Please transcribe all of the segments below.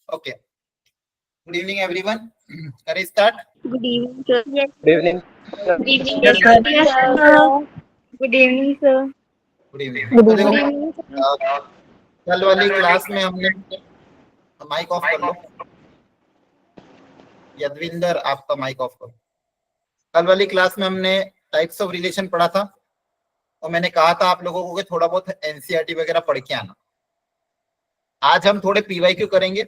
Okay. Good evening, everyone. Can I start? Good evening, sir. Yes. Good evening, sir. Good evening, Yes, sir. yes, sir. Good evening, sir. Good evening. Good तो देखो, evening, sir. कल वाली class में हमने mic off कर लो। यदविंदर, आपका mic off करो। कल वाली क्लास में हमने टाइप्स ऑफ रिलेशन पढ़ा था और मैंने कहा था आप लोगों को कि थोड़ा बहुत एनसीईआरटी वगैरह पढ़ के आना। आज हम थोड़े पीवाईक्यू करेंगे,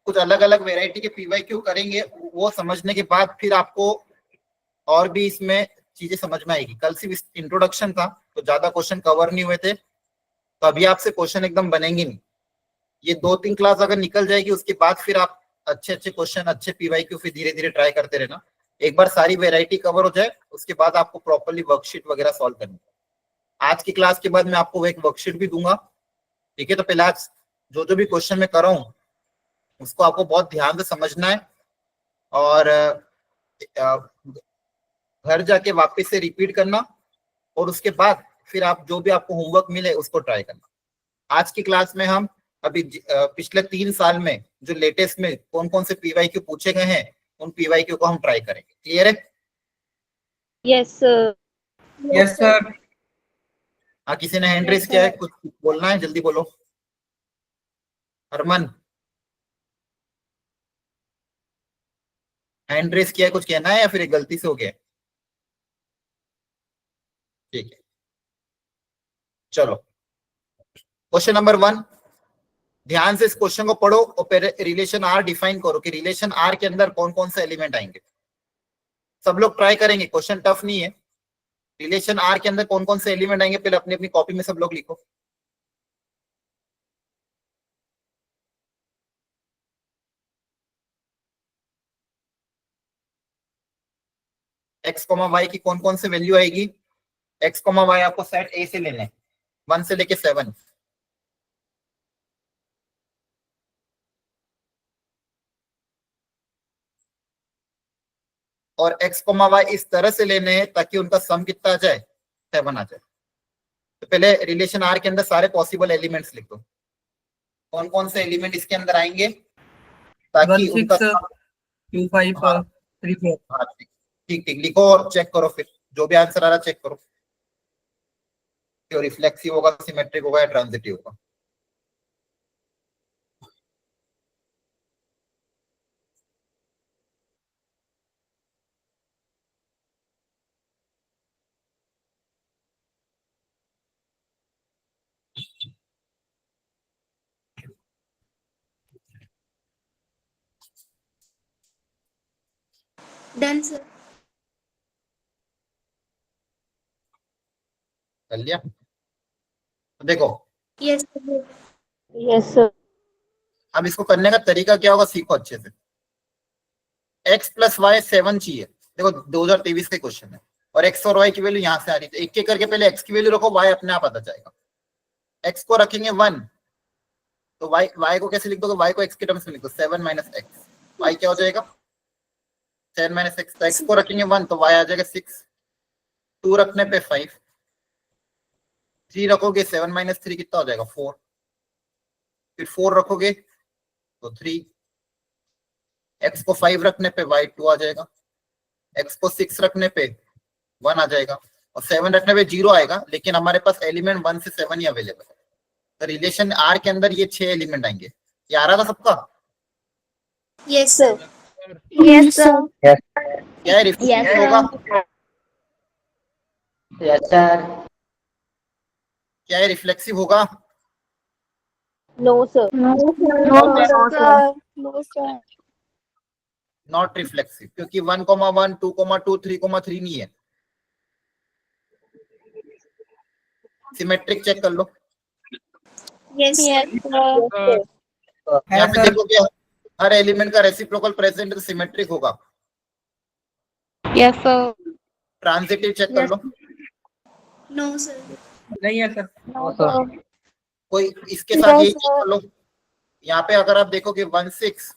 कुछ अलग अलग वेराइटी के पीवाईक्यू करेंगे। वो समझने के बाद फिर आपको और भी इसमें चीजें समझ में आएगी। कल सिर्फ इंट्रोडक्शन था तो ज्यादा क्वेश्चन कवर नहीं हुए थे, तो अभी आपसे क्वेश्चन एकदम बनेंगे नहीं। ये 2-3 क्लास अगर निकल जाएगी उसके बाद फिर आप अच्छे अच्छे क्वेश्चन, अच्छे पीवाईक्यू फिर धीरे धीरे ट्राई करते रहना। एक बार सारी वेराइटी कवर हो जाए उसके बाद आपको प्रॉपर्ली वर्कशीट वगैरह सॉल्व करनी। आज की क्लास के बाद मैं आपको वो एक वर्कशीट भी दूंगा, ठीक है? तो पहले आज जो भी क्वेश्चन मैं कर रहा हूँ उसको आपको बहुत ध्यान से समझना है और घर जाके वापस से रिपीट करना और उसके बाद फिर आप जो भी आपको होमवर्क मिले उसको ट्राई करना। आज की क्लास में हम अभी पिछले 3 साल में जो लेटेस्ट में कौन कौन से पीवाईक्यू पूछे गए हैं उन पीवाईक्यू को हम ट्राई करेंगे। क्लियर है? Yes, sir. Yes, sir. हाँ, किसी ने हैंड रेस किया है, कुछ बोलना है? जल्दी बोलो। हरमन, हैंड रेस किया है, कुछ कहना है या फिर एक गलती से हो गया? ठीक है, चलो क्वेश्चन नंबर 1। ध्यान से इस क्वेश्चन को पढ़ो और फिर रिलेशन आर डिफाइन करो कि रिलेशन आर के अंदर कौन कौन से एलिमेंट आएंगे। सब लोग ट्राई करेंगे, क्वेश्चन टफ नहीं है। रिलेशन आर के अंदर कौन कौन से एलिमेंट आएंगे पहले अपनी अपनी कॉपी में सब लोग लिखो। एक्स कॉमा वाई की कौन कौन से वैल्यू आएगी? एक्स कॉमा वाई आपको सेट ए से लेने 1 से लेके 7, और एक्स कॉमा वाई इस तरह से लेने हैं ताकि उनका सम कितना आ जाए? 7 आ जाए। तो पहले रिलेशन आर के अंदर सारे पॉसिबल एलिमेंट्स लिख दो, कौन कौन से एलिमेंट इसके अंदर आएंगे ताकि 1 उनका 6 2 5 हाँ 3 4। हाँ, ठीक ठीक लिखो और चेक करो, फिर जो भी आंसर आ रहा चेक करो कि रिफ्लेक्सिव होगा, सिमेट्रिक होगा या ट्रांजिटिव होगा। Done, sir. कर लिया? तो देखो, Yes, sir. Yes, sir. अब इसको करने का तरीका क्या होगा सीखो अच्छे से। x प्लस वाई 7 चाहिए। देखो 2023 के क्वेश्चन है और x और y की वैल्यू यहाँ से आ रही है। एक एक करके पहले x की वैल्यू रखो, y अपने आप आता जाएगा। x को रखेंगे 1 तो y को कैसे लिख दोगे? y को x के टर्म्स में लिख दो, 7 माइनस एक्स। y क्या हो जाएगा? 10 माइनस एक्स। तो x को रखेंगे 1 तो y आ जाएगा 6। 2 रखने पे 5, 3 रखोगे 7 माइनस 3 कितना हो जाएगा? 4। फिर 4 रखोगे तो 3। x को 5 रखने पे y 2 आ जाएगा। x को 6 रखने पे 1 आ जाएगा और 7 रखने पे 0 आएगा, लेकिन हमारे पास एलिमेंट 1 से 7 ही अवेलेबल है। तो रिलेशन आर के अंदर ये 6 एलिमेंट आएंगे। ये आ रहा था सबका? Yes, sir. Yes, sir. क्या है? रिफ्लेक्सिव होगा? Yes, sir. क्या है? रिफ्लेक्सिव होगा? No, sir. No, sir. No, sir. Not reflexive, क्योंकि 1,1 2,2 3,3 नहीं है। सिमेट्रिक चेक कर लो। Yes, sir. यहाँ पे देखोगे हर एलिमेंट का रेसिप्रोकल प्रेजेंट तो सिमेट्रिक होगा। Yes, sir. ट्रांजिटिव चेक कर लो। No, sir. नहीं है सर। No, sir. कोई इसके साथ यही चेक कर लो। यहाँ पे अगर आप देखोगे 1 6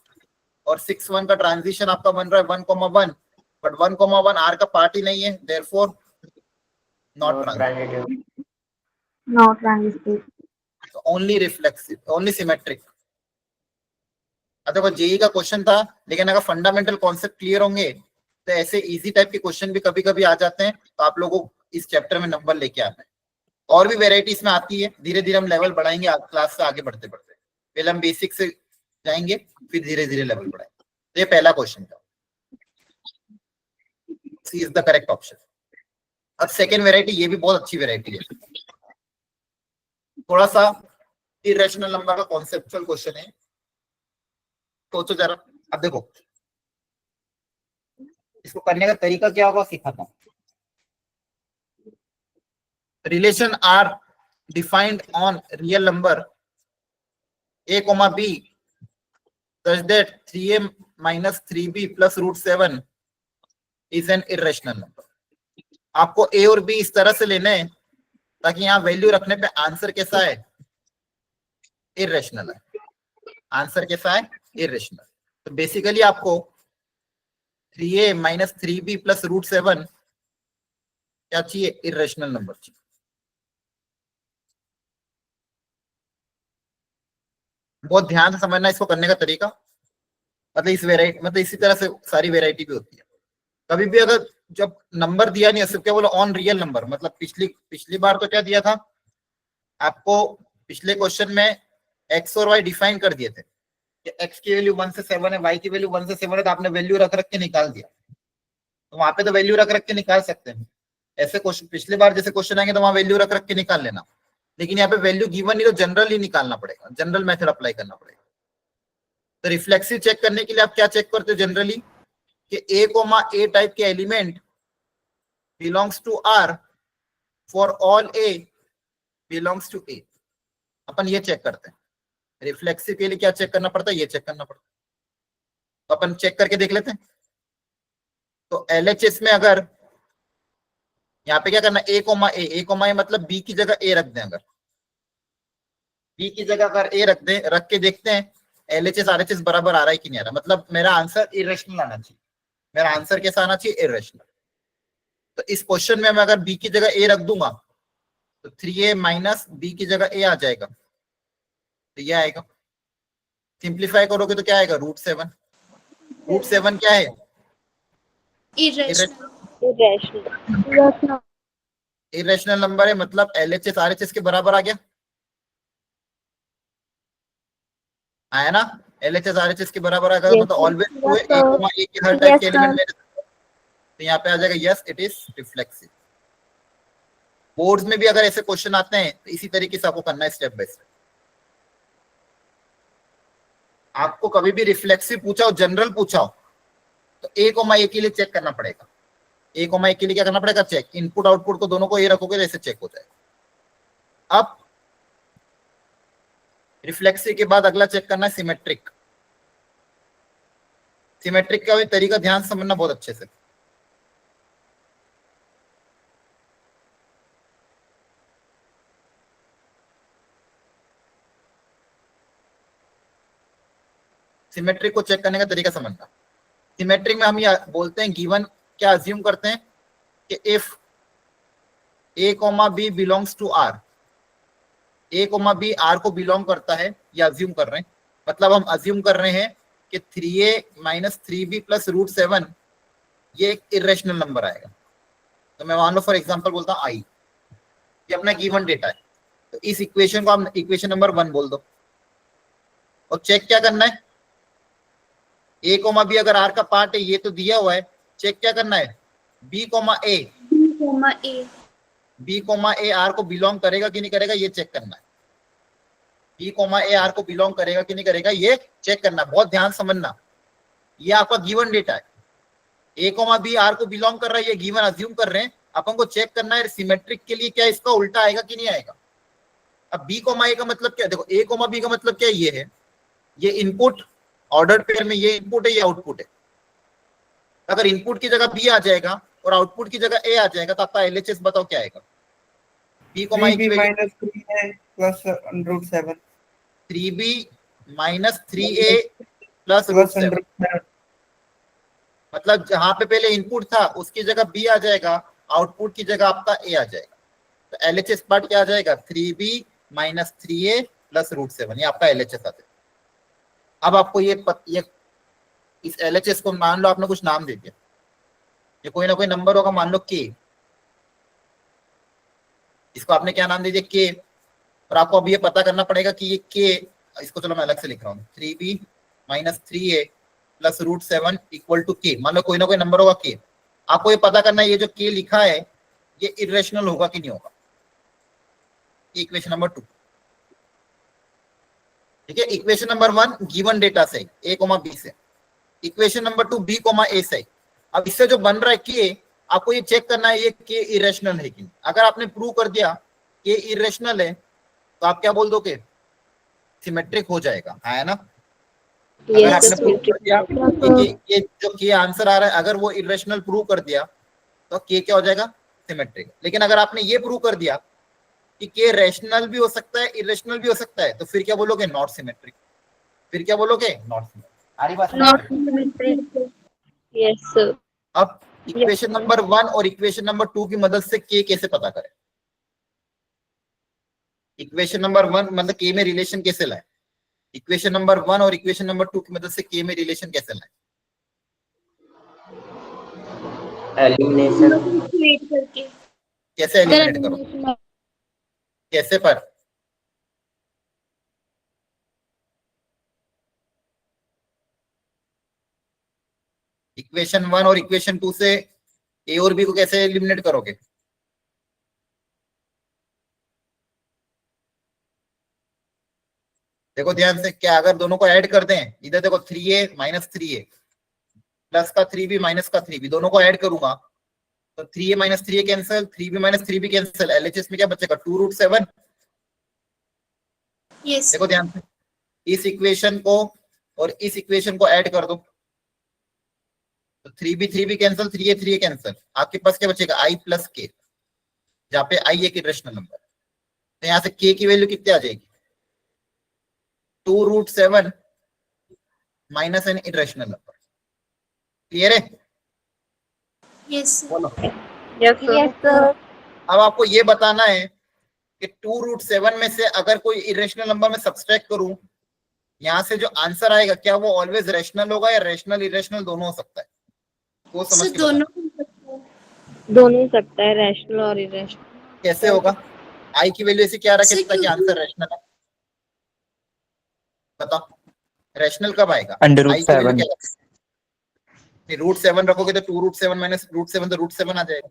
और 6 1 का ट्रांजिशन आपका बन रहा है 1,1, बट 1,1 आर का पार्ट ही नहीं है, therefore not transitive, No transitive. Only reflexive, only symmetric. अब देखो जेई का क्वेश्चन था, लेकिन अगर फंडामेंटल कॉन्सेप्ट क्लियर होंगे तो ऐसे इजी टाइप के क्वेश्चन भी कभी कभी आ जाते हैं, तो आप लोगों को इस चैप्टर में नंबर लेके आना है। और भी वेराइटी इसमें आती है, धीरे धीरे हम लेवल बढ़ाएंगे क्लास से आगे बढ़ते बढ़ते। पहले हम बेसिक से जाएंगे, फिर धीरे धीरे लेवल बढ़ाएंगे। तो ये पहला क्वेश्चन था, सी इज द करेक्ट ऑप्शन। अब सेकेंड वेराइटी, ये भी बहुत अच्छी वेराइटी है, थोड़ा सा इरेशनल नंबर का कॉन्सेप्चुअल क्वेश्चन है, सोचो जरा। अब देखो इसको करने का तरीका क्या होगा सिखाता हूं। Relation R defined on real number a, b such that 3a minus 3b plus root 7 is an irrational number। आपको a और b इस तरह से लेने हैं ताकि यहाँ वैल्यू रखने पे आंसर कैसा है, इरेशनल है। आंसर कैसा है, इरेशनल। तो बेसिकली आपको 3a minus 3b plus root 7 क्या चाहिए, इरेशनल नंबर चाहिए। बहुत ध्यान से समझना इसको करने का तरीका। मतलब इस वेराइटी, मतलब इसी तरह से सारी वेराइटी भी होती है। कभी भी अगर जब नंबर दिया नहीं है, सिर्फ क्या बोलो ऑन रियल नंबर, मतलब पिछली बार तो क्या दिया था आपको, पिछले क्वेश्चन में एक्स और वाई डिफाइन कर दिए थे कि एक्स की वैल्यू 1 से 7 है, वाई की वैल्यू 1 से 7 है, तो आपने वैल्यू रख रख के निकाल दिया। तो वहां पे तो वैल्यू रख रख के निकाल सकते हैं। ऐसे क्वेश्चन पिछले बार जैसे क्वेश्चन आएंगे तो वहां वैल्यू रख रख के निकाल लेना, लेकिन यहाँ पे वैल्यू गिवन नहीं तो जनरल ही निकालना पड़ेगा, जनरल मेथड अप्लाई करना पड़ेगा। तो रिफ्लेक्सिव चेक करने के लिए आप क्या चेक करते हो जनरली, कि a, टाइप के element belongs to R for all A belongs to A। अपन ये चेक करते हैं। रिफ्लेक्सिव के लिए क्या चेक करना पड़ता है, ये चेक करना पड़ता है। तो अपन चेक करके देख लेते हैं। तो LHS में अगर यहाँ पे क्या करना, a, मतलब B की जगह A रख दें। अगर B की जगह अगर A रख दें, रख के देखते हैं LHS RHS बराबर आ रहा है कि नहीं आ रहा, मतलब मेरा आंसर इरेशनल आना चाहिए। मेरा आंसर कैसा आना चाहिए, इरेशनल। तो इस क्वेश्चन में मैं अगर B की जगह A रख दूंगा तो 3a माइनस B की जगह A आ जाएगा, तो ये आएगा। सिंप्लीफाई करोगे तो क्या आएगा, रूट 7। रूट 7 क्या है, इरेशनल नंबर है, मतलब LHS RHS के बराबर आ गया, आया ना। LHS RHS के बराबर आ गया, मतलब ऑलवेज ट्रू है, a के हर टाइप के एलिमेंट में। तो यहाँ पे आ जाएगा yes it is reflexive. Boards में भी अगर ऐसे क्वेश्चन आते हैं तो इसी तरीके से आपको करना है, स्टेप बाय स्टेप। आपको कभी भी रिफ्लेक्सिव पूछा हो, जनरल पूछा हो, तो a, के लिए चेक करना पड़ेगा। a, के लिए क्या करना पड़ेगा, चेक। इनपुट आउटपुट को दोनों को a रखोगे तो ऐसे चेक हो जाएगा। अब रिफ्लेक्सिव के बाद अगला चेक करना है सिमेट्रिक। सिमेट्रिक का भी तरीका ध्यान से समझना बहुत अच्छे से। सिमेट्रिक को चेक करने का तरीका समझना। सिमेट्रिक में हम ये बोलते हैं, गिवन क्या अज्यूम करते हैं कि if a, b belongs to r, a, b r को बिलोंग करता है, ये अज्यूम कर रहे हैं। मतलब हम अज्यूम कर रहे हैं कि 3a minus 3b plus root 7 ये एक इरेशनल नंबर आएगा। तो मैं मान लो फॉर एग्जांपल बोलता हूँ i, ये अपना गिवन डेटा है। तो इस इक्वेशन को आप इक्वेशन नंबर 1 बोल दो, और चेक क्या करना है, a, b अगर r का पार्ट है, ये तो दिया हुआ है, चेक क्या करना है, b, a r को बिलोंग करेगा कि नहीं करेगा, ये चेक करना है। b, a r को बिलोंग करेगा कि नहीं करेगा, ये चेक करना। बहुत ध्यान समझना, ये आपका गिवन डेटा है। a, b r को बिलोंग कर रहा है, ये गिवन अज्यूम कर रहे हैं, अपन को चेक करना है सिमेट्रिक के लिए क्या इसका उल्टा आएगा कि नहीं आएगा। अब b, a का मतलब क्या है, देखो a, b का मतलब क्या है, ये है, ये इनपुट ऑर्डर्ड पेयर में ये इनपुट है, ये आउटपुट है। अगर इनपुट की जगह b आ जाएगा और आउटपुट की जगह a आ जाएगा तो आपका LHS बताओ क्या आएगा, b, a की minus 3a plus root 7, 3b minus 3a plus root 7। मतलब जहां पे पहले इनपुट था उसकी जगह b आ जाएगा, आउटपुट की जगह आपका a आ जाएगा। तो LHS पार्ट क्या आ जाएगा, 3b minus 3a plus root 7, ये आपका LHS आ जाएगा। अब आपको ये इस LHS को मान लो आपने कुछ नाम दे दिया, ये कोई ना कोई नंबर होगा, मान लो K, इसको आपने क्या नाम दे दिया K, और आपको अब ये पता करना पड़ेगा कि ये K, इसको चलो मैं अलग से लिख रहा हूँ, 3B minus 3A plus √7 equal to K। मान लो कोई ना कोई नंबर होगा K, आपको ये पता करना है ये जो K लिखा है ये इरेशनल होगा कि नहीं होगा। इक्वेशन नंबर 2, ठीक है। इक्वेशन नंबर 1 गिवन डेटा से A, B से, इक्वेशन नंबर 2 B, A से। अब इससे जो बन रहा है K, आपको ये चेक करना है ये K इरेशनल है कि नहीं। अगर आपने प्रूव कर दिया K इरेशनल है तो आप क्या बोल दोगे, सिमेट्रिक हो जाएगा, है ना। अगर Yes, आपने प्रूव कर दिया sir. कि ये जो K आंसर आ रहा है अगर वो इरेशनल प्रूव कर दिया तो K क्या हो जाएगा, सिमेट्रिक। लेकिन अगर आपने ये प्रूव कर दिया कि K रैशनल भी हो सकता है इरेशनल भी हो सकता है, तो फिर क्या बोलोगे, नॉट सिमेट्रिक। फिर क्या बोलोगे, नॉट सिमेट्रिक। आ रही बात समझ Not में? symmetric. Yes, sir. अब इक्वेशन नंबर 1 और इक्वेशन नंबर 2 की मदद से K कैसे पता करें। इक्वेशन नंबर 1 मतलब K में रिलेशन कैसे लाए, इक्वेशन नंबर 1 और इक्वेशन नंबर 2 की मदद से K में रिलेशन कैसे लाए। एलिमिनेशन। Wait करके. कैसे एलिमिनेट करो, कैसे पर, इक्वेशन 1 और इक्वेशन 2 से A और B को कैसे एलिमिनेट करोगे। देखो ध्यान से, क्या अगर दोनों को ऐड कर दें, इधर देखो 3A माइनस 3A प्लस का 3B माइनस का 3B, दोनों को ऐड करूंगा तो 3A minus 3A cancel, 3B minus 3B cancel, LHS में क्या बचेगा 2√7। Yes. देखो ध्यान से, इस इक्वेशन को और इस इक्वेशन को ऐड कर दो तो 3B कैंसिल, 3A कैंसिल, आपके पास क्या बचेगा I प्लस K, जहाँ पे I एक इरेशनल नंबर। तो यहाँ से K की वैल्यू कितनी आ जाएगी, 2√7 minus an irrational number. Clear है, Yes. बोलो। Yes, sir. Yes, sir. अब आपको ये बताना है कि 2√7 में से अगर कोई इरेशनल नंबर में सब्सट्रैक्ट करूं, यहाँ से जो आंसर आएगा क्या वो ऑलवेज रैशनल होगा या रैशनल इरेशनल दोनों हो सकता है, वो समझ सर के बताना। दोनों हो सकता है, रैशनल और इरेशनल। कैसे होगा, आई की वैल्यू ऐसे क्या रखे सर, ताकि आंसर रैशनल है, बताओ रैशनल कब आएगा, आई की वैल्यू √7। क्या रखोगे, √7 रखोगे तो 2√7 माइनस √7 तो √7 आ जाएगा।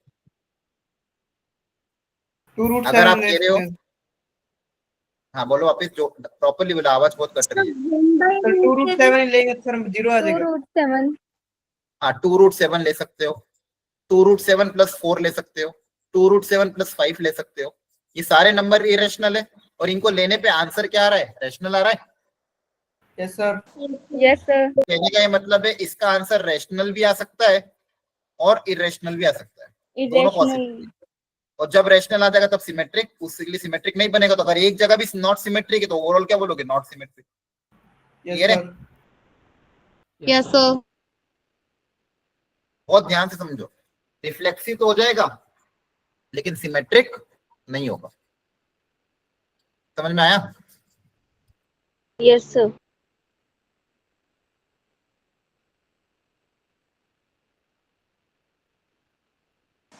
2√7 अगर आप कह रहे हो, हाँ बोलो वापिस, जो प्रॉपर्ली बोला, आवाज बहुत कट रही है। सर 2√7 लेंगे तो सर 0 आ जाएगा। 2√7. हाँ 2√7 ले सकते हो, 2√7 प्लस 4 ले सकते हो, 2√7 प्लस 5 ले सकते हो। ये सारे नंबर इरेशनल है और इनको लेने पे आंसर क्या आ रहा है, रैशनल आ रहा है। Yes sir. Yes sir. कहने का ये मतलब है इसका आंसर रैशनल भी आ सकता है और इरेशनल भी आ सकता है, दोनों पॉसिबल। और जब रैशनल आ जाएगा तब सिमेट्रिक, उसके लिए सिमेट्रिक नहीं बनेगा। तो अगर एक जगह भी नॉट सिमेट्रिक है तो ओवरऑल क्या बोलोगे, not symmetric. Yes sir. Yes sir. बहुत ध्यान से समझो, रिफ्लेक्सिव तो हो जाएगा लेकिन सिमेट्रिक नहीं होगा। समझ में आया। Yes sir.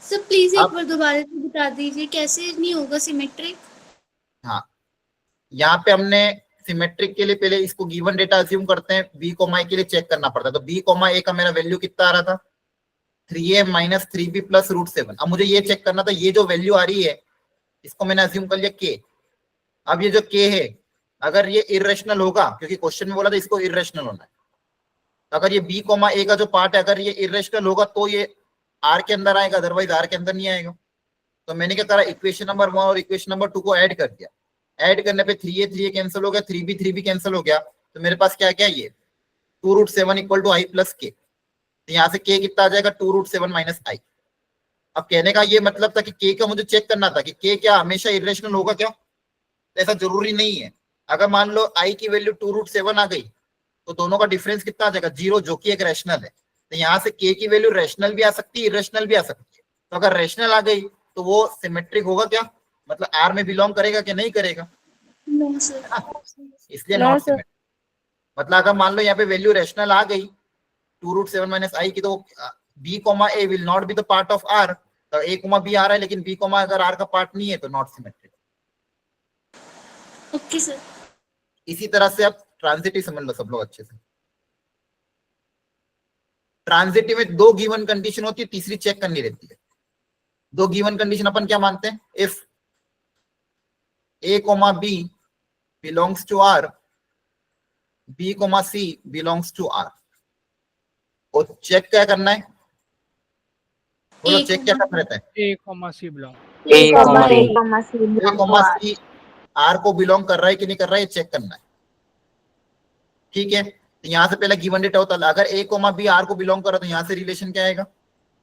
सर प्लीज एक बार दोबारा से बता दीजिए कैसे नहीं होगा सिमेट्रिक। हाँ, यहाँ पे हमने सिमेट्रिक के लिए पहले इसको गिवन डेटा अज्यूम करते हैं, बी कोमा ए के लिए चेक करना पड़ता है। तो बी कोमा ए का मेरा वैल्यू कितना आ रहा था, 3A माइनस 3B प्लस √7। अब मुझे ये चेक करना था ये जो वैल्यू आ रही है इसको मैंने अज्यूम कर लिया K। अब ये जो K है अगर ये इरेशनल होगा, क्योंकि क्वेश्चन में बोला था इसको इरेशनल होना है, तो अगर ये बी कोमा ए का जो पार्ट है अगर ये इरेशनल होगा तो ये R के अंदर आएगा, अदरवाइज R के अंदर नहीं आएगा। तो मैंने क्या करा, इक्वेशन नंबर 1 और इक्वेशन नंबर 2 को ऐड कर दिया। ऐड करने पे 3A कैंसिल हो गया, 3B कैंसिल हो गया, तो मेरे पास क्या क्या ये 2√7 equal to I plus K। तो यहाँ से K कितना आ जाएगा, 2√7 माइनस I। अब कहने का ये मतलब था कि K का मुझे चेक करना था कि K क्या हमेशा इरेशनल होगा क्या, तो ऐसा जरूरी नहीं है। अगर मान लो I की वैल्यू 2√7 आ गई तो दोनों का डिफरेंस कितना आ जाएगा, 0, जो कि एक रैशनल है। तो यहाँ से K की वैल्यू रैशनल भी आ सकती है इरेशनल भी आ सकती है। तो अगर रैशनल आ गई तो वो सिमेट्रिक होगा क्या, मतलब R में बिलोंग करेगा क्या, नहीं करेगा। No sir. इसलिए नॉट सिमेट्रिक। मतलब अगर मान लो यहाँ पे वैल्यू रेशनल आ गई 2√7 माइनस आई की, तो B comma A will not be the part of R. तो ए कॉमा बी आ रहा है, लेकिन बी कॉमा अगर आर का पार्ट नहीं है तो नॉट सिमेट्रिक। Okay sir. इसी तरह से आप ट्रांजिटिव समझ लो सब लोग अच्छे से। ट्रांजिटिव में दो गिवन कंडीशन होती है, तीसरी चेक करनी रहती है। दो गिवन कंडीशन अपन क्या मानते हैं, if A comma B belongs to R, B comma C belongs to R. और चेक क्या करना है, बोलो चेक क्या करना रहता है? A, C belong. A, comma B. A comma C R को बिलोंग कर रहा है कि नहीं कर रहा है, ये चेक करना है। ठीक है, तो यहां से पहले गिवन डेटा होता है, अगर ए कॉमा बी आर को बिलोंग कर रहा है तो यहां से रिलेशन क्या आएगा,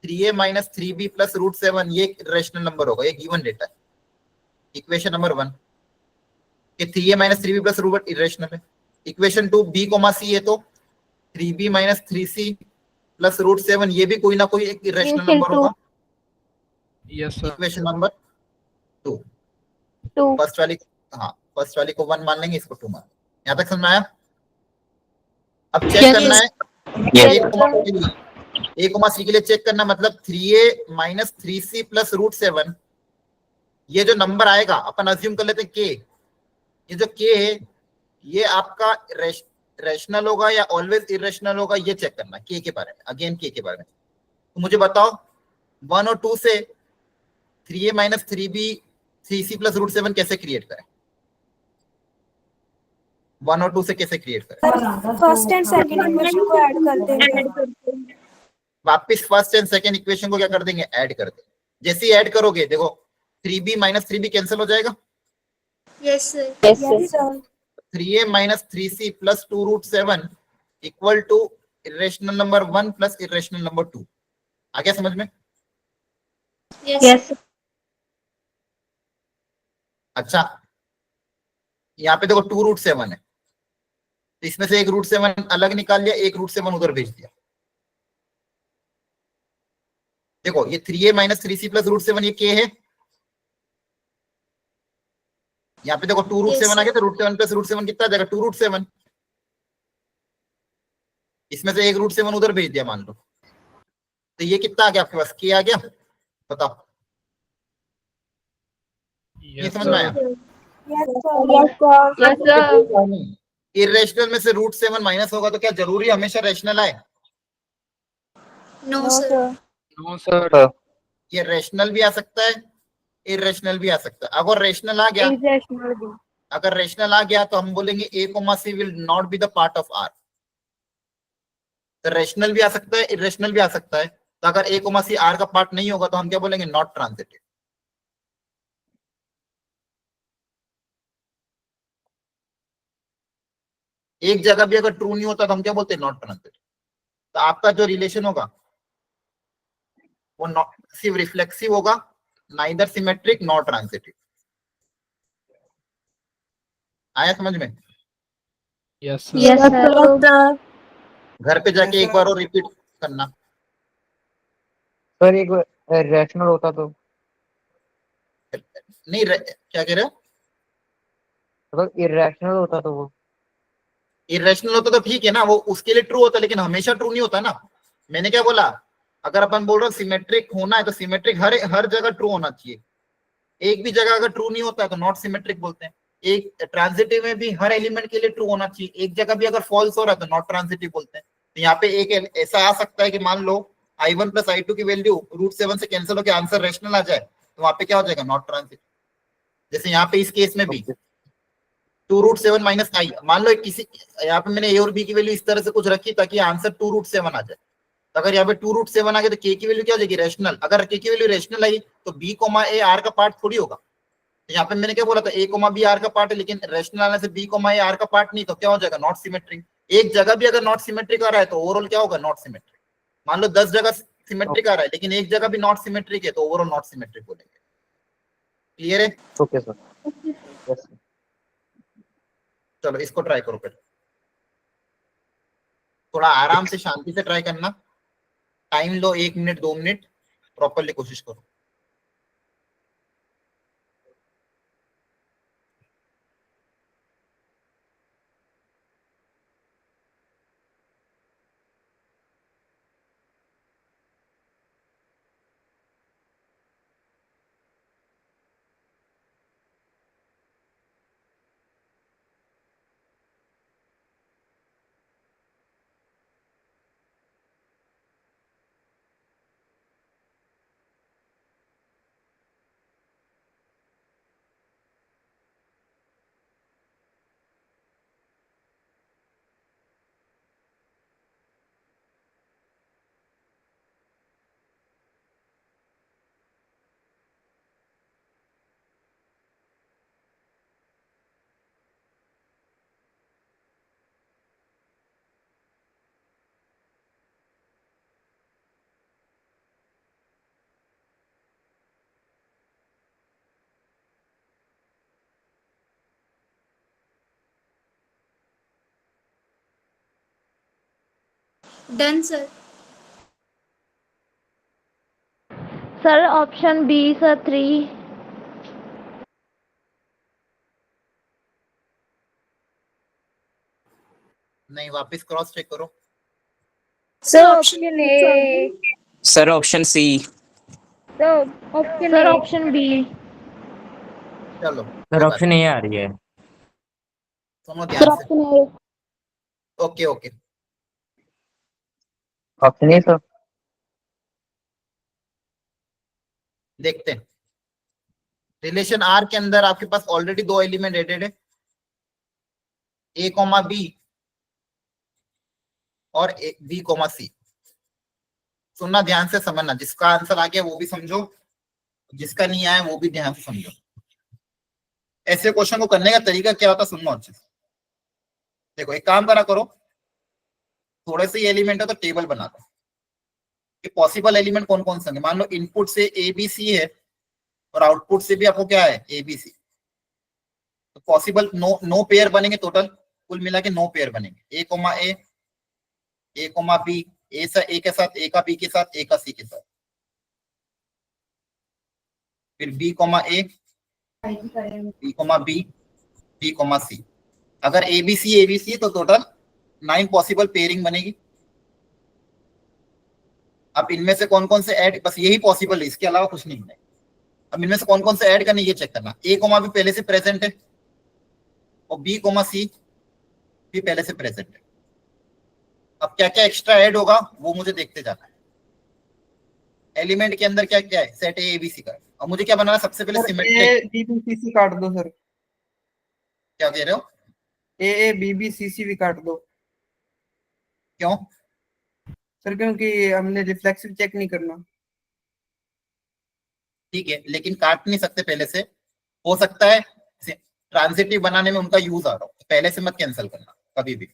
3a माइनस 3b प्लस √7, ये रेशनल नंबर होगा, ये गिवन डेटा है। इक्वेशन नंबर 1 कि 3a minus 3b plus √7 irrational है। इक्वेशन 2 b कॉमा सी है तो 3b माइनस 3c प्लस √7, ये भी कोई ना कोई एक इरेशनल नंबर होगा। Yes, sir. Equation number 2 first वाली, हाँ फर्स्ट वाली को 1 मान लेंगे, इसको 2 मान लेंगे। यहां तक समझ में आया? अब चेक करना है ए कॉमा सी के लिए चेक करना, मतलब 3a माइनस 3c प्लस √7, ये जो नंबर आएगा अपन अज्यूम कर लेते हैं के, ये जो के है ये आपका रेशनल होगा या ऑलवेज इरेशनल होगा, ये चेक करना है के बारे में। अगेन के बारे में तो मुझे बताओ 1 और 2 से 3a minus 3b 3c plus √7 कैसे क्रिएट करें? 1 और 2 से कैसे क्रिएट करें? फर्स्ट एंड सेकंड इक्वेशन को ऐड कर देंगे। वापिस फर्स्ट एंड सेकंड इक्वेशन को क्या कर देंगे, ऐड कर देंगे। जैसे ही ऐड करोगे देखो 3b माइनस 3b कैंसिल हो जाएगा। Yes sir. Yes sir. 3a minus 3c plus 2√7 equal to irrational number 1 plus irrational number 2। आ गया समझ में? यस। अच्छा, यहाँ पे देखो 2√7 है, तो इसमें से एक √7 अलग निकाल लिया, एक √7 उधर भेज दिया। देखो ये 3a माइनस 3c प्लस √7 ये के है। यहाँ पे देखो 2√7 आ गया, तो √7 प्लस √7 कितना आ जाएगा, 2√7। इसमें से एक √7 उधर भेज दिया मान लो, तो ये कितना आ गया आपके पास, के आ गया। बताओ ये Yes, समझ में आया? इरेशनल में से √7 माइनस होगा तो क्या जरूरी हमेशा रेशनल आए? No sir. No, sir. ये रेशनल भी आ सकता है, इरेशनल भी आ सकता है। अगर रेशनल आ गया, अगर रेशनल आ गया तो हम बोलेंगे A comma C will not be the part of R. तो रेशनल भी आ सकता है, इरेशनल भी आ सकता है। तो अगर ए कॉमा सी आर का पार्ट नहीं होगा तो हम क्या बोलेंगे, नॉट ट्रांजिटिव। एक जगह भी अगर ट्रू नहीं होता तो हम क्या बोलते हैं, नॉट ट्रांजिटिव। तो आपका जो रिलेशन होगा वो सिर्फ रिफ्लेक्सिव होगा, नाइदर सिमेट्रिक नॉट ट्रांजिटिव। आया समझ में? Yes, sir. Yes sir. घर पे जाके एक बार और रिपीट करना। सर एक रैशनल होता तो नहीं क्या कह रहे हो? मतलब इरेशनल होता तो वो इरेशनल होता तो ठीक है ना, वो उसके लिए ट्रू होता, लेकिन हमेशा ट्रू नहीं होता ना। मैंने क्या बोला, अगर अपन बोल रहे हो सिमेट्रिक होना है तो सिमेट्रिक हर जगह ट्रू होना चाहिए। एक भी जगह अगर ट्रू नहीं होता है तो नॉट सिमेट्रिक बोलते हैं। एक ट्रांजिटिव में भी हर एलिमेंट के लिए ट्रू होना चाहिए, एक जगह भी अगर फॉल्स हो रहा है तो नॉट ट्रांजिटिव बोलते हैं। तो यहाँ पे एक ऐसा आ सकता है कि मान लो i1 प्लस i2 की वैल्यू √7 से कैंसिल होकर आंसर रेशनल आ जाए, तो वहां पे क्या हो जाएगा, नॉट ट्रांजिटिव। जैसे यहाँ पे इस केस में भी 2√7 माइनस आई, मान लो किसी यहाँ पे मैंने ए और बी की वैल्यू इस तरह से कुछ रखी ताकि आंसर 2√7 आ जाए। तो अगर यहाँ पे 2√7 आ गया तो के की वैल्यू क्या हो जाएगी, रेशनल। अगर के की वैल्यू रेशनल आई तो बी कॉमा ए आर का पार्ट थोड़ी होगा। तो यहाँ पे मैंने क्या बोला था, ए कॉमा बी आर का पार्ट है, लेकिन रेशनल आने से बी कॉमा ए आर का पार्ट नहीं, तो क्या हो जाएगा, नॉट सिमेट्रिक। एक जगह भी अगर नॉट सिमेट्रिक आ रहा है तो ओवरऑल क्या होगा, नॉट सिमेट्रिक। मान लो 10 जगह सिमेट्रिक आ रहा है लेकिन एक जगह भी नॉट सिमेट्रिक है तो ओवरऑल नॉट सिमेट्रिक बोलेंगे। क्लियर है? Okay sir. यस चलो इसको ट्राई करो पहले, थोड़ा आराम से शांति से ट्राई करना। टाइम लो 1 मिनट 2 मिनट, प्रॉपरली कोशिश करो। Done sir. Sir option B sir 3। नहीं, वापस क्रॉस चेक करो। Sir option A. Sir option C. Sir option B. चलो सर कोई बात ऑप्शन नहीं, ए आ रही है। सुनो ध्यान से। A. Okay okay, option A sir. देखते हैं। रिलेशन आर के अंदर आपके पास ऑलरेडी दो एलिमेंट एडेड है, ए कॉमा बी और बी कॉमा सी। सुनना ध्यान से, समझना, जिसका आंसर आ गया वो भी समझो, जिसका नहीं आया वो भी ध्यान से समझो। ऐसे क्वेश्चन को करने का तरीका क्या होता है, सुनना अच्छे से। देखो एक काम करा करो, थोड़े से एलिमेंट है तो टेबल बना दो कि पॉसिबल एलिमेंट कौन कौन से होंगे। मान लो इनपुट से ए बी सी है और आउटपुट से भी आपको क्या है, ए बी सी। तो पॉसिबल नो पेयर बनेंगे, टोटल कुल मिला के 9 पेयर बनेंगे। ए कोमा बी, ए के साथ, ए का बी के साथ, ए का सी के साथ, फिर B comma A, B comma B, B comma C. अगर ए बी सी तो टोटल 9 पॉसिबल पेयरिंग बनेगी। अब इनमें से कौन कौन से ऐड, बस यही पॉसिबल है, इसके अलावा कुछ नहीं है। अब इनमें से कौन कौन से ऐड करने ये चेक करना। ए कोमा भी पहले से प्रेजेंट है और बी कोमा सी भी पहले से प्रेजेंट है। अब क्या क्या एक्स्ट्रा ऐड होगा वो मुझे देखते जाना है। एलिमेंट के अंदर क्या क्या है, सेट ए बी सी का। और मुझे क्या बनाना, सबसे पहले सिमेट्रिक। बी बी सी सी काट दो सर। क्या कह रहे हो? ए बी बी सी सी भी काट दो। क्यों? सर क्योंकि हमने रिफ्लेक्सिव चेक नहीं करना। ठीक है, लेकिन काट नहीं सकते पहले से। हो सकता है ट्रांजिटिव बनाने में उनका यूज आ रहा हो, पहले से मत कैंसिल करना कभी भी।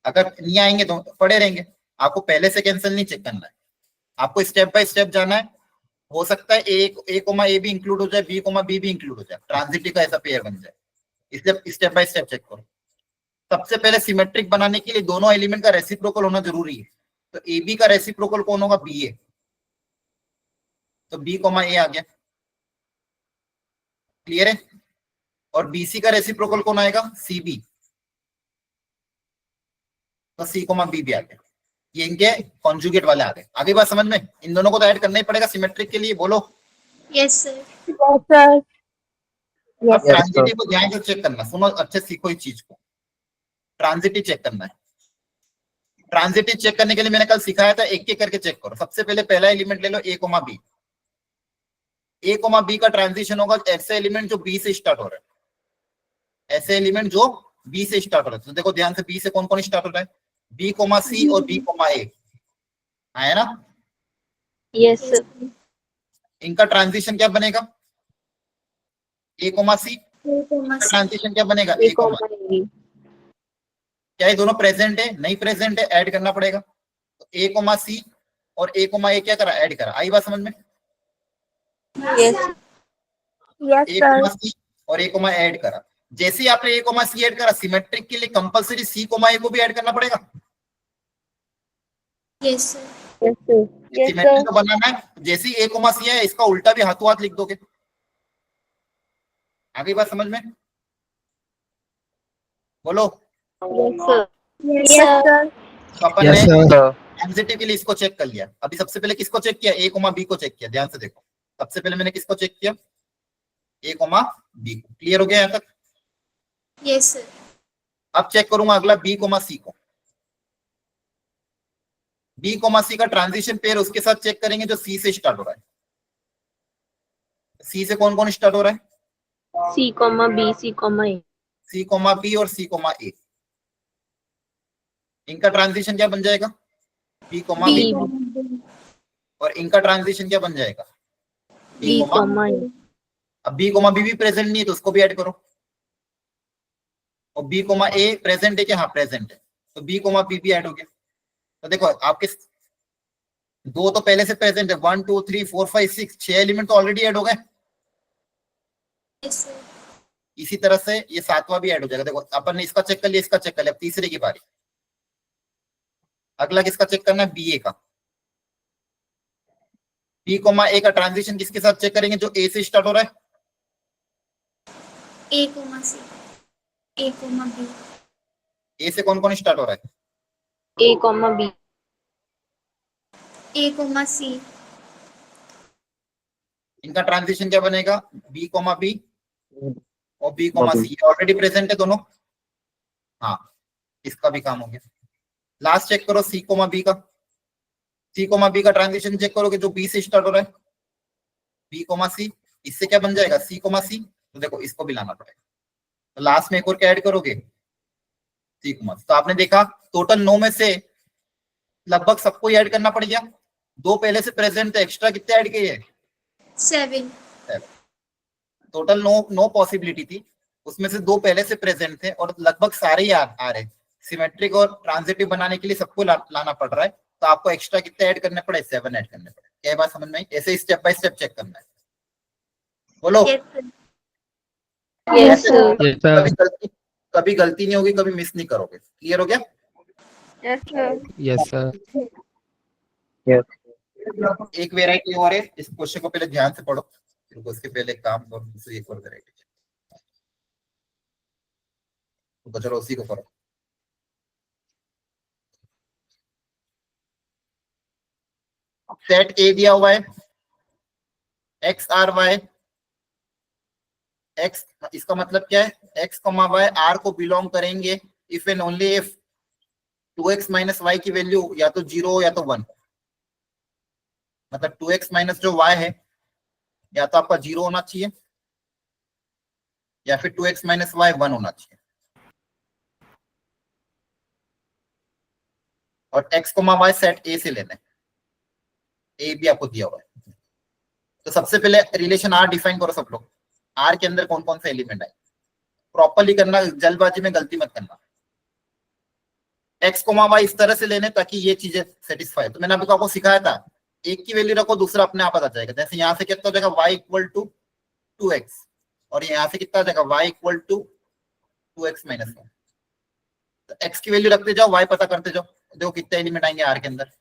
अगर नहीं आएंगे तो पड़े रहेंगे, आपको पहले से कैंसिल नहीं चेक करना है, आपको स्टेप बाय स्टेप जाना है। हो सकता है ए कोमा ए भी इंक्लूड हो जाए, बी कोमा बी भी इंक्लूड हो जाए, ट्रांजिटिव का ऐसा पेयर बन जाए, इसलिए स्टेप बाय स्टेप चेक करो। सबसे पहले सिमेट्रिक बनाने के लिए दोनों एलिमेंट का रेसिप्रोकल होना जरूरी है। तो ए बी का रेसिप्रोकल कौन होगा, बी ए। तो बी कोमा ए आ गया, क्लियर है। और बीसी का रेसिप्रोकल कौन आएगा, सी बी। तो सी कोमा बी भी आ गया। ये इनके कॉन्जुगेट वाले आ गए। आगे बात समझ में? इन दोनों को तो ऐड करना ही पड़ेगा सिमेट्रिक के लिए, बोलो। Yes sir. अब ट्रांजिटिव को ध्यान से चेक करना, सुनो अच्छे सीखो इस चीज को। ट्रांजिटिव चेक करना है। ट्रांजिटिव चेक करने के लिए मैंने कल सिखाया था, एक एक करके चेक करो। सबसे पहले पहला एलिमेंट ले लो, ए कोमा बी। ए कोमा बी का ट्रांजिशन होगा ऐसे एलिमेंट जो बी से स्टार्ट हो रहा है, ऐसे एलिमेंट जो बी से स्टार्ट हो रहा है। तो देखो ध्यान से, बी से कौन कौन स्टार्ट हो रहा है, बी कोमा सी और बी कोमा ए, आया ना। Yes sir. इनका ट्रांजिशन क्या बनेगा, ए कोमा सी। ट्रांजिशन क्या बनेगा, ए कोमा। क्या ये दोनों प्रेजेंट है, नहीं प्रेजेंट है, ऐड करना पड़ेगा। तो ए कोमा सी और ए कोमा ए क्या करा, ऐड करा। आई बात समझ में? यस ए कोमा सी और ए कोमा ऐड करा। जैसे ही आपने ए कोमा सी ऐड करा, सिमेट्रिक के लिए कंपलसरी सी कोमा ए को भी ऐड करना पड़ेगा। Yes sir. सिमेट्रिक को बनाना है, जैसे ही ए कोमा सी है इसका उल्टा भी हाथों हाथ लिख दोगे। आगे बात समझ में? बोलो। Yes sir. तो अपन Yes, ने sir. ट्रांजिटिव के लिए इसको चेक कर लिया। अभी सबसे पहले किसको चेक किया, ए कोमा बी को चेक किया। ध्यान से देखो, सबसे पहले मैंने किसको चेक किया, ए कोमा बी को। क्लियर हो गया यहाँ तक? Yes sir. अब चेक करूंगा अगला बी कोमा सी को। बी कोमा सी का ट्रांजिशन पेयर उसके साथ चेक करेंगे जो सी से स्टार्ट हो रहा है। सी से कौन कौन स्टार्ट हो रहा है, C comma B C comma ए। सी कोमा बी और सी कोमा ए। इनका ट्रांजिशन क्या बन जाएगा, बी कोमा बी। और इनका ट्रांजिशन क्या बन जाएगा, बी कोमा। अब बी कोमा बी भी प्रेजेंट नहीं है तो उसको भी ऐड करो। और बी कोमा ए प्रेजेंट है क्या, हाँ प्रेजेंट है, तो बी कोमा बी भी ऐड हो गया। तो देखो आपके दो तो पहले से प्रेजेंट है, 1 2 3 4 5 6, 6 एलिमेंट तो ऑलरेडी ऐड हो गए। Yes sir. इसी तरह से ये सातवां भी ऐड हो जाएगा। देखो अपन ने इसका चेक कर लिया, इसका चेक कर लिया, अब तीसरे की बारी। अगला किसका चेक करना है, बी ए का। बी कोमा ए का ट्रांजिशन किसके साथ चेक करेंगे, जो ए से स्टार्ट हो रहा है। A comma C, A comma B, A से कौन कौन स्टार्ट हो रहा है, A, B. A comma C, इनका ट्रांजिशन क्या बनेगा, बी कोमा बी और B comma C. Already present है दोनों, हाँ इसका भी काम हो गया। लास्ट चेक करो सी कोमा बी का। सी कोमा बी का ट्रांजिशन चेक करोगे, जो बी से स्टार्ट हो रहा है, बी कोमा सी। इससे क्या बन जाएगा, सी कोमा सी। तो देखो इसको भी लाना पड़ेगा, तो लास्ट में एक और क्या ऐड करोगे, सी कोमा। तो आपने देखा टोटल 9 में से लगभग सबको ऐड करना पड़ गया। 2 पहले से प्रेजेंट थे, एक्स्ट्रा कितने ऐड किए, 7, टोटल 9 पॉसिबिलिटी थी, उसमें से 2 पहले से प्रेजेंट थे और लगभग सारे ही आ रहे। सिमेट्रिक और ट्रांजिटिव बनाने के लिए सबको लाना पड़ रहा है, तो आपको एक्स्ट्रा कितने ऐड करने पड़े, 7 ऐड करने पड़े। क्या बात समझ में आई, ऐसे स्टेप बाय स्टेप चेक करना है। बोलो। Yes, sir. कभी गलती नहीं होगी, कभी मिस नहीं करोगे। क्लियर हो गया। Yes, sir. Yes, sir. एक वेराइटी और है, इस क्वेश्चन को पहले ध्यान से पढ़ो, फिर उसके पहले काम करो, दूसरी एक और वेराइटी। तो चलो उसी को करो। सेट ए दिया हुआ है, एक्स आर वाई एक्स, इसका मतलब क्या है, एक्स कॉमा वाई आर को बिलोंग करेंगे if and only if 2x minus y की वैल्यू या तो 0 या तो 1। मतलब 2x माइनस जो y है, या तो आपका 0 होना चाहिए या फिर 2x माइनस वाई 1 होना चाहिए। और x comma y set A से लेना है, ए भी आपको दिया हुआ है। तो सबसे पहले रिलेशन आर डिफाइन करो सब लोग। आर के अंदर कौन कौन से एलिमेंट आए, प्रॉपरली करना, जल्दबाजी में गलती मत करना। एक्स कोमा वाई इस तरह से लेने ताकि ये चीजें सेटिस्फाई। तो मैंने आपको सिखाया था, एक की वैल्यू रखो, दूसरा अपने आप आ जाएगा। जैसे यहाँ से कितना हो जाएगा, y इक्वल टू 2x, और यहाँ से कितना आ जाएगा, y equal to 2x minus 1। तो x की वैल्यू रखते जाओ, y पता करते जाओ, देखो कितने एलिमेंट आएंगे आर के अंदर।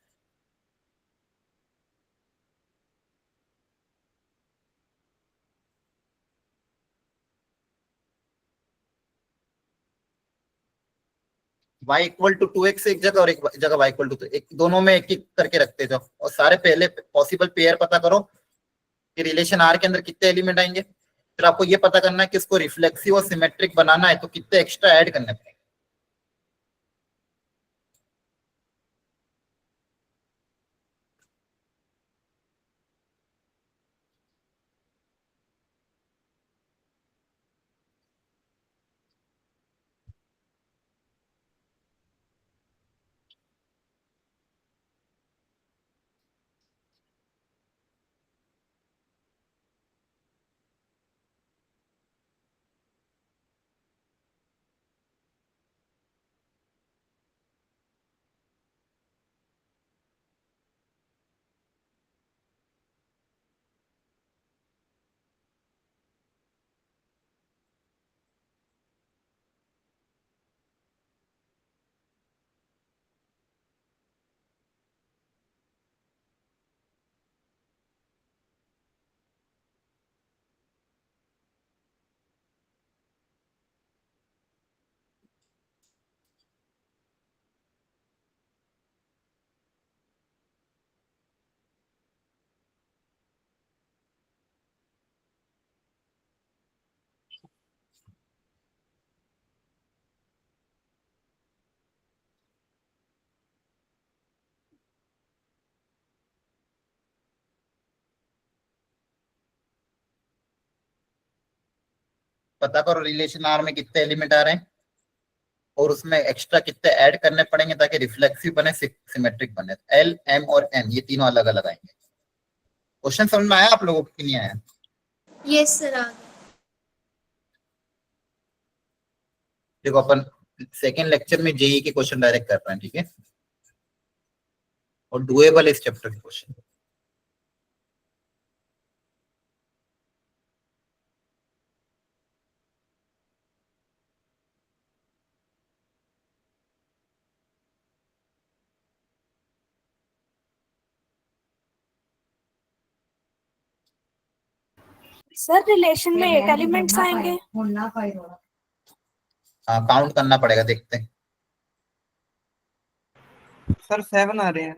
y इक्वल टू 2x एक जगह और एक जगह y इक्वल टू, एक दोनों में एक एक करके रखते जाओ और सारे पहले पॉसिबल पेयर पता करो कि रिलेशन आर के अंदर कितने एलिमेंट आएंगे। फिर आपको ये पता करना है कि इसको रिफ्लेक्सिव और सिमेट्रिक बनाना है तो कितने एक्स्ट्रा ऐड करने पड़ेंगे। पता करो रिलेशन आर में कितने एलिमेंट आ रहे हैं और उसमें एक्स्ट्रा कितने ऐड करने पड़ेंगे ताकि रिफ्लेक्सिव बने, सिमेट्रिक बने। एल, एम और एन ये तीनों अलग अलग आएंगे। क्वेश्चन समझ में आया आप लोगों को कि नहीं आया। यस सर आ गया। देखो अपन सेकेंड लेक्चर में जेई के क्वेश्चन डायरेक्ट कर रहे हैं, ठीक है, और डुएबल इस चैप्टर के क्वेश्चन। सर रिलेशन में 8 एलिमेंट्स आएंगे। हाँ काउंट करना पड़ेगा, देखते हैं। सर 7 आ रहे हैं।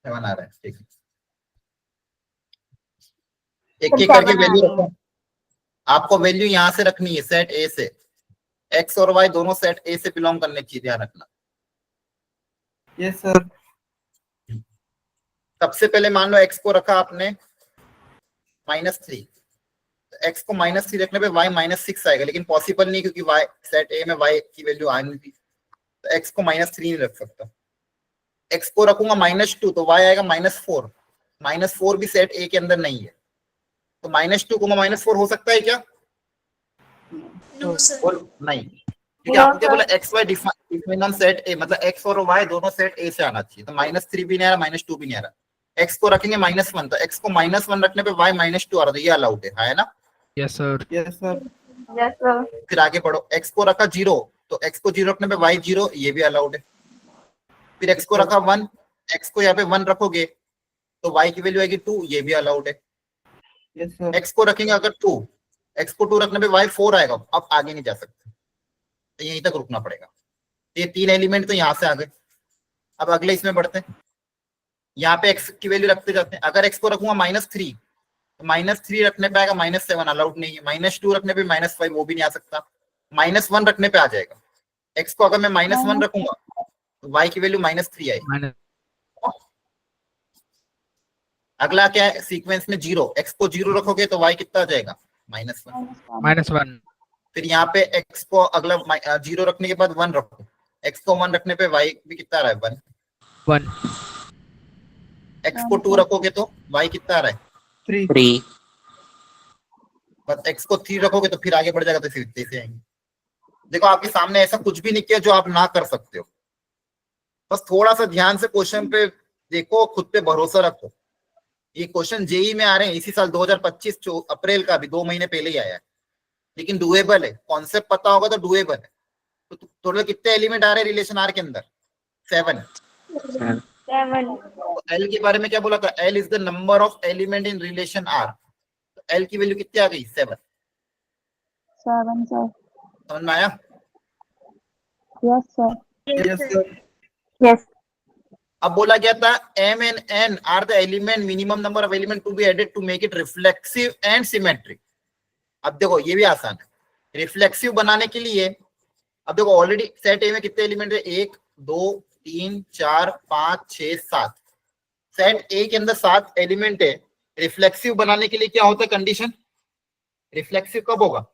7 आ रहा है, ठीक है। एक एक करके वैल्यू रखो। आपको वैल्यू यहाँ से रखनी है सेट ए से। एक्स और वाई दोनों सेट ए से बिलोंग करने चाहिए, ध्यान रखना। Yes sir. सबसे पहले मान लो एक्स को रखा आपने -3, एक्स को -3 रखने पे y -6 आएगा, लेकिन पॉसिबल नहीं क्योंकि y सेट ए में y की वैल्यू आ नहीं थी, तो x को -3 नहीं रख सकता। x को रखूंगा -2 तो y आएगा -4। -4 भी सेट ए के अंदर नहीं है, तो -2 को -4 हो सकता है क्या? No sir. और नहीं, क्योंकि आपको क्या बोला x y define on set A, मतलब एक्स और वाई दोनों सेट ए से आना चाहिए। तो -3 भी नहीं आ रहा, -2 भी नहीं आ रहा। एक्स को रखेंगे -1, तो एक्स को -1 रखने पे y -2 आ रहा, तो ये अलाउड है ना? Yes, sir. Yes sir. Yes sir. फिर आगे बढ़ो, एक्स को रखा 0, तो एक्स को 0 रखने पे y 0, ये भी अलाउड है। फिर एक्स को रखा 1, एक्स को यहाँ पे 1 रखोगे तो y की वैल्यू आएगी 2, ये भी अलाउड है। Yes sir. एक्स को रखेंगे अगर 2, एक्स को 2 रखने पे y 4 आएगा, अब आगे नहीं जा सकते, तो यहीं तक रुकना पड़ेगा। ये 3 एलिमेंट तो यहाँ से आ गए। अब अगले इसमें बढ़ते हैं, यहाँ पे x की वैल्यू रखते जाते हैं। अगर x को रखूंगा -3, तो -3 रखने पे आएगा -7, अलाउड नहीं है। -2 रखने पे -5, वो भी नहीं आ सकता। -1 रखने पे आ जाएगा। x को अगर मैं -1 रखूंगा तो y की वैल्यू -3 आएगी। Minus. अगला क्या है सीक्वेंस में 0, x को 0 रखोगे तो y कितना आ जाएगा? -1। -1. फिर यहाँ पे x को अगला 0 रखने के बाद 1 रखो, x को 1 रखने पे y भी कितना आ रहा है? 1। 1. x को 2 रखोगे तो y कितना आ रहा है? 3। बस x को 3 रखोगे तो फिर आगे बढ़ जाएगा, तो फिर इतने से आएंगे। देखो आपके सामने ऐसा कुछ भी नहीं किया जो आप ना कर सकते हो, बस थोड़ा सा ध्यान से क्वेश्चन पे देखो, खुद पे भरोसा रखो। ये क्वेश्चन जेई में आ रहे हैं इसी साल 2025 अप्रैल का, भी 2 महीने पहले ही आया है, लेकिन डुएबल है। कॉन्सेप्ट पता होगा तो डुएबल है। तो टोटल कितने एलिमेंट आ रहे हैं रिलेशन आर के अंदर? 7। 7। तो एल के बारे में क्या बोला था? L is the number of element in relation R. तो एल की वैल्यू कितनी आ गई? 7। 7 सर। समझ में आया? Yes sir. Yes sir. Yes. अब बोला गया था m and n are the element, minimum number of element to be added to make it reflexive and symmetric. अब देखो ये भी आसान है रिफ्लेक्सिव बनाने के लिए। अब देखो ऑलरेडी सेट ए में कितने एलिमेंट है? 1 2 3 4 5 6 7। सेट ए के अंदर 7 एलिमेंट है। रिफ्लेक्सिव बनाने के लिए क्या होता है कंडीशन? रिफ्लेक्सिव कब होगा?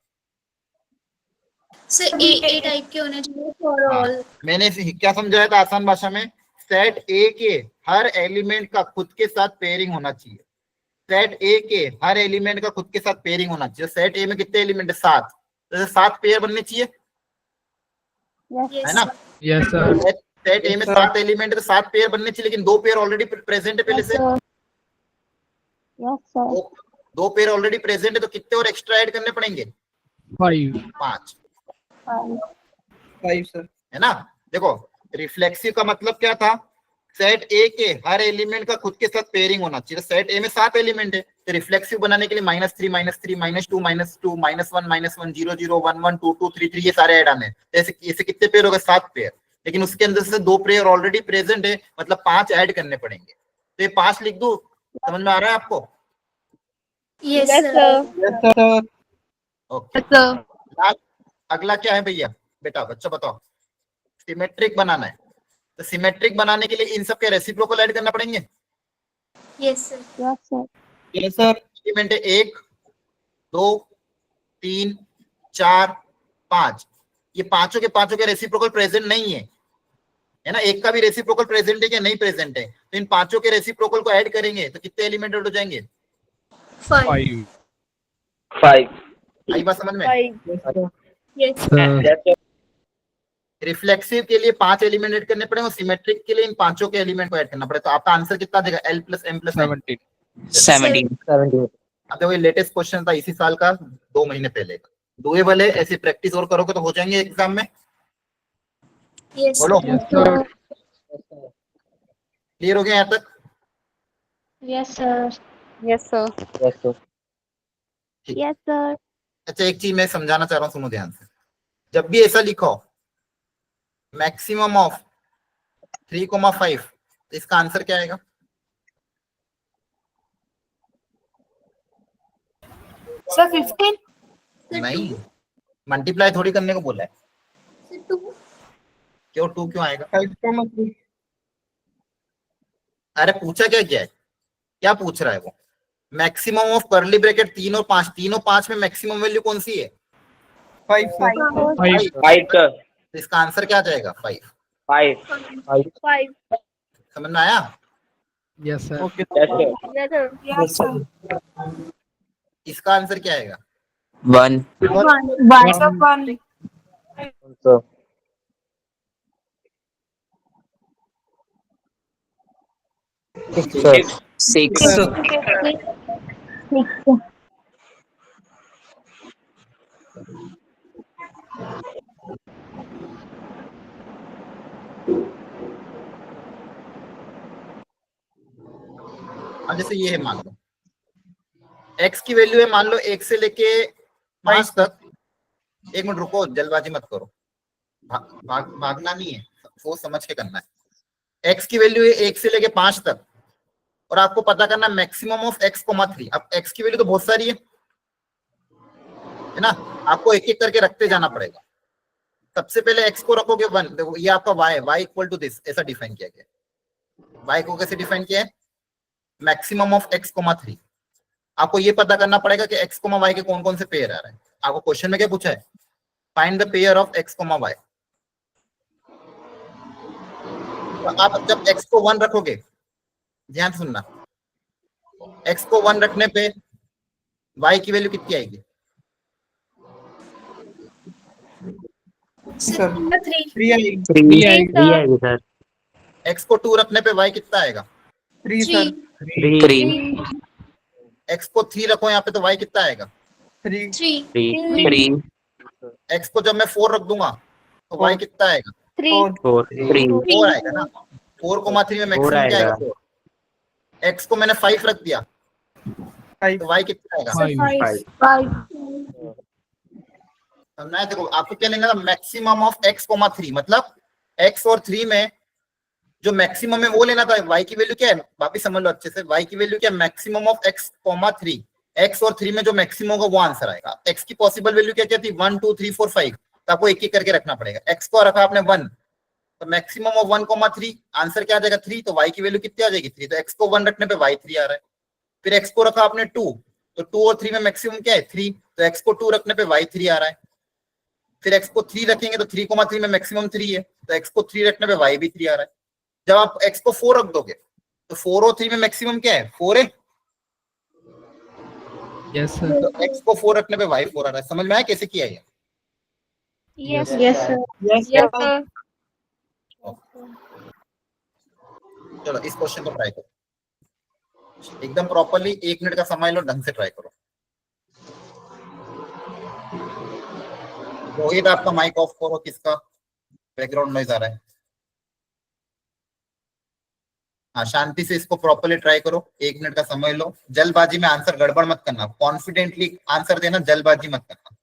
सर ए टाइप के होने चाहिए फॉर ऑल। मैंने क्या समझाया था आसान भाषा में? सेट ए के हर एलिमेंट का खुद के साथ पेयरिंग होना चाहिए। सेट ए के हर एलिमेंट का खुद के साथ पेयरिंग होना चाहिए। सेट ए में कितने एलिमेंट है? 7, तो 7 पेयर बनने चाहिए, है ना? Yes, sir. सेट ए में 7 एलिमेंट है तो 7 पेयर बनने चाहिए, लेकिन 2 पेयर ऑलरेडी प्रेजेंट है पहले से। Yes sir. 2 pair already present है, तो कितने और एक्स्ट्रा ऐड करने पड़ेंगे? 5. 5, 5 सर। है ना? देखो रिफ्लेक्सिव का मतलब क्या था? सेट ए के हर एलिमेंट का खुद के साथ पेयरिंग होना चाहिए। सेट ए में 7 एलिमेंट है, तो रिफ्लेक्सिव बनाने के लिए -3 -3 -2 -2 -1 -1 0 0 1 1 2 2 3 3 ये सारे ऐड आने हैं। ऐसे कितने पेयर हो गए? 7 पेयर, लेकिन उसके अंदर से 2 पेयर ऑलरेडी प्रेजेंट है, मतलब 5 ऐड करने पड़ेंगे। तो ये 5 लिख दूं? समझ में आ रहा है आपको? Yes yes sir. Sir. Yes sir. Okay. अगला क्या है भैया? बेटा बच्चा बताओ। सिमेट्रिक बनाना है, तो सिमेट्रिक बनाने के लिए इन सब के रेसिप्रोकल ऐड करना पड़ेंगे। Yes sir. Yes sir. Yes sir. Element है 1 2 3 4 5, ये पांचों के रेसिप्रोकल प्रेजेंट नहीं है, है ना? एक का भी रेसिप्रोकल प्रेजेंट है क्या? नहीं प्रेजेंट है, तो इन पांचों के रेसिप्रोकल को ऐड करेंगे तो कितने एलिमेंट ऐड हो जाएंगे? 5। 5 आई बात समझ में? Yes Sir. रिफ्लेक्सिव के लिए 5 एलिमेंट ऐड करने पड़ेंगे और सिमेट्रिक के लिए इन पांचों के एलिमेंट को ऐड करना पड़ेगा। तो आपका आंसर कितना देगा? L + M + N। 17. 17 17. अब देखो ये लेटेस्ट क्वेश्चन था इसी साल का, 2 महीने पहले का। डुएबल है, ऐसे प्रैक्टिस और करोगे तो हो जाएंगे एग्जाम में। यस बोलो Yes, sir. क्लियर हो गया यहाँ तक? Yes sir. Yes, sir. ठीक। Yes sir. अच्छा एक चीज मैं समझाना चाह रहा हूँ, सुनो ध्यान से। जब भी ऐसा लिखो मैक्सिमम ऑफ 3,5, तो इसका आंसर क्या आएगा? सर 15। सर नहीं, मल्टीप्लाई थोड़ी करने को बोला है। सर 2। क्यों 2 क्यों आएगा? 5,3। अरे पूछा क्या क्या है, क्या पूछ रहा है वो? मैक्सिमम ऑफ कर्ली ब्रैकेट 3 और 5, 3 और 5 में मैक्सिमम वैल्यू कौन सी है? 5 सर। 5 5 sir. तो इसका आंसर क्या आ जाएगा? 5। 5 5। समझ में आया? yes sir okay yes sir. Yes sir. इसका आंसर क्या आएगा? 1 1 सर 1। sir. 6 sir 6 अब जैसे ये है, मान लो x की वैल्यू है मान लो 1 से लेके 5 तक। एक मिनट रुको, जल्दबाजी मत करो, भागना नहीं है, सोच समझ के करना है। x की वैल्यू है 1 से लेके 5 तक, और आपको पता करना मैक्सिमम ऑफ x,3। अब x की वैल्यू तो बहुत सारी है ना, आपको एक एक करके रखते जाना पड़ेगा। सबसे पहले x को रखोगे 1, देखो ये आपका y है, y इक्वल टू दिस, ऐसा डिफाइन किया गया। y को कैसे डिफाइन किया है? Maximum of x,3। आपको ये पता करना पड़ेगा कि x, y के कौन कौन से पेयर आ रहे हैं। आपको क्वेश्चन में क्या पूछा है? Find the pair of x, y। तो आप जब x को 1 रखोगे, ध्यान सुनना, x को 1 रखने पे y की वैल्यू कितनी आएगी? सर 3। 3 आएगी। 3 आएगा आएगी सर x को 2 रखने पे y कितना आएगा? 3 सर 3 x को 3 रखो यहाँ पे तो y कितना आएगा? 3 3। 3 x को जब मैं 4 रख दूंगा तो y 4 कितना आएगा? 3। 3 4 आएगा ना। 4,3 में मैक्सिमम क्या आएगा? 4। x को मैंने 5 रख दिया 5 तो y कितना आएगा? 5 5। समझना है? देखो आपको क्या लेना था, मैक्सिमम ऑफ x,3, मतलब x और 3 में जो मैक्सिमम है वो लेना था। y की वैल्यू क्या है, वापिस समझ लो अच्छे से, y की वैल्यू क्या है? Maximum of x,3। x और 3 में जो मैक्सिमम होगा वो आंसर आएगा। x की पॉसिबल वैल्यू क्या क्या थी? 1 2 3 4 5। तो आपको एक एक करके रखना पड़ेगा। x को रखा आपने 1, तो मैक्सिमम ऑफ 1,3, आंसर क्या आ जाएगा? 3। तो y की वैल्यू कितनी आ जाएगी? 3। तो x को 1 रखने पे y 3 आ रहा है। फिर x को रखा आपने 2, तो 2 और 3 में मैक्सिमम क्या है? 3। तो x को 2 रखने पे y 3 आ रहा है। फिर x को 3 रखेंगे तो 3,3 में मैक्सिमम 3 है, तो x को 3 रखने पे y भी 3 आ रहा है। जब आप x को 4 रख दोगे तो 4 और 3 में मैक्सिमम क्या है? 4 है, yes sir तो x को 4 रखने पे y 4 आ रहा है। समझ में आया कैसे किया है? Yes sir. Yes sir. चलो इस क्वेश्चन को ट्राई करो एकदम प्रॉपरली, 1 मिनट का समय लो, ढंग से ट्राई करो। रोहित आपका माइक ऑफ करो, किसका बैकग्राउंड नॉइज आ रहा है? हाँ, शांति से इसको प्रॉपरली ट्राई करो, 1 मिनट का समय लो। जल्दबाजी में आंसर गड़बड़ मत करना, कॉन्फिडेंटली आंसर देना, जल्दबाजी मत करना।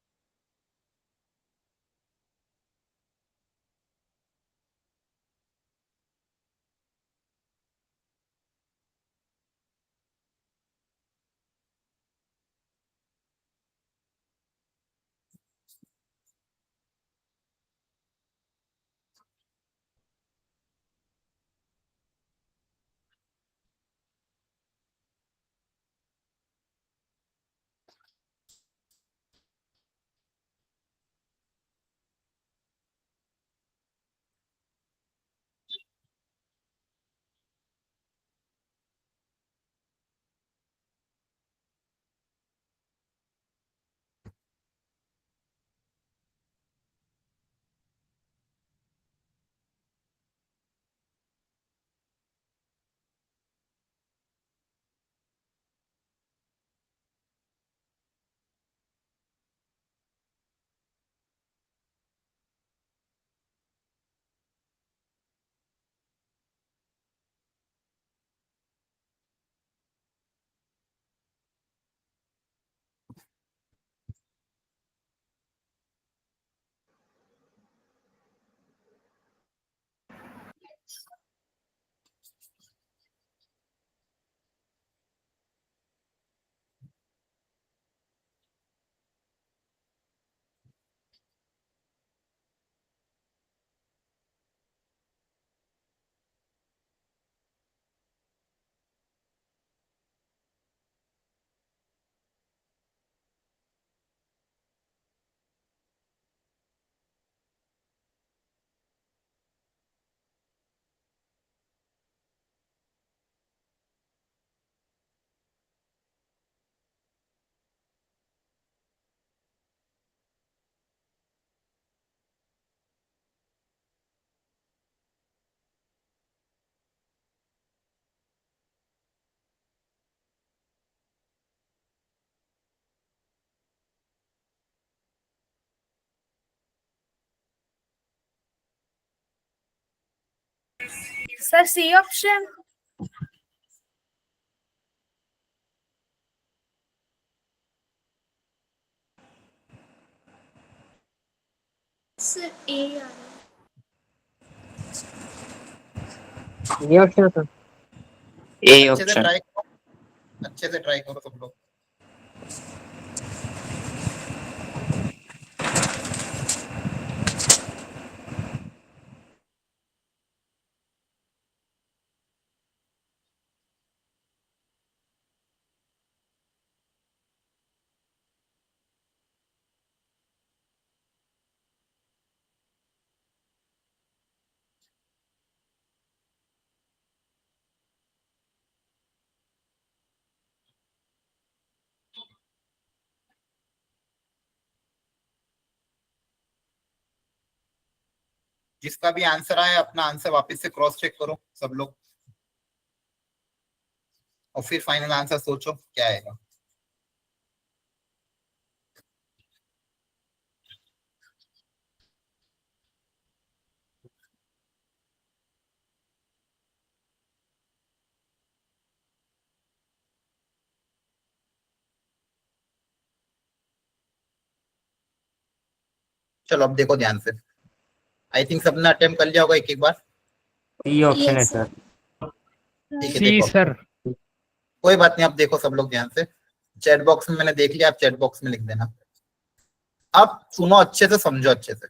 Sir C option. Sir A आ रहा है। ये ऑप्शन था। ए अच्छे से ऑप्शन। ट्राई करो, अच्छे से ट्राई करो सब लोग। जिसका भी आंसर आए अपना आंसर वापस से क्रॉस चेक करो सब लोग, और फिर फाइनल आंसर सोचो क्या आएगा। चलो अब देखो ध्यान से, आई थिंक सबने अटेम्प्ट कर लिया होगा एक एक बार। सी ऑप्शन है Yes, सर। ठीक है सी देखो, सर। कोई बात नहीं, अब देखो सब लोग ध्यान से, चैट बॉक्स में मैंने देख लिया, आप चैट बॉक्स में लिख देना। अब सुनो अच्छे से, समझो अच्छे से,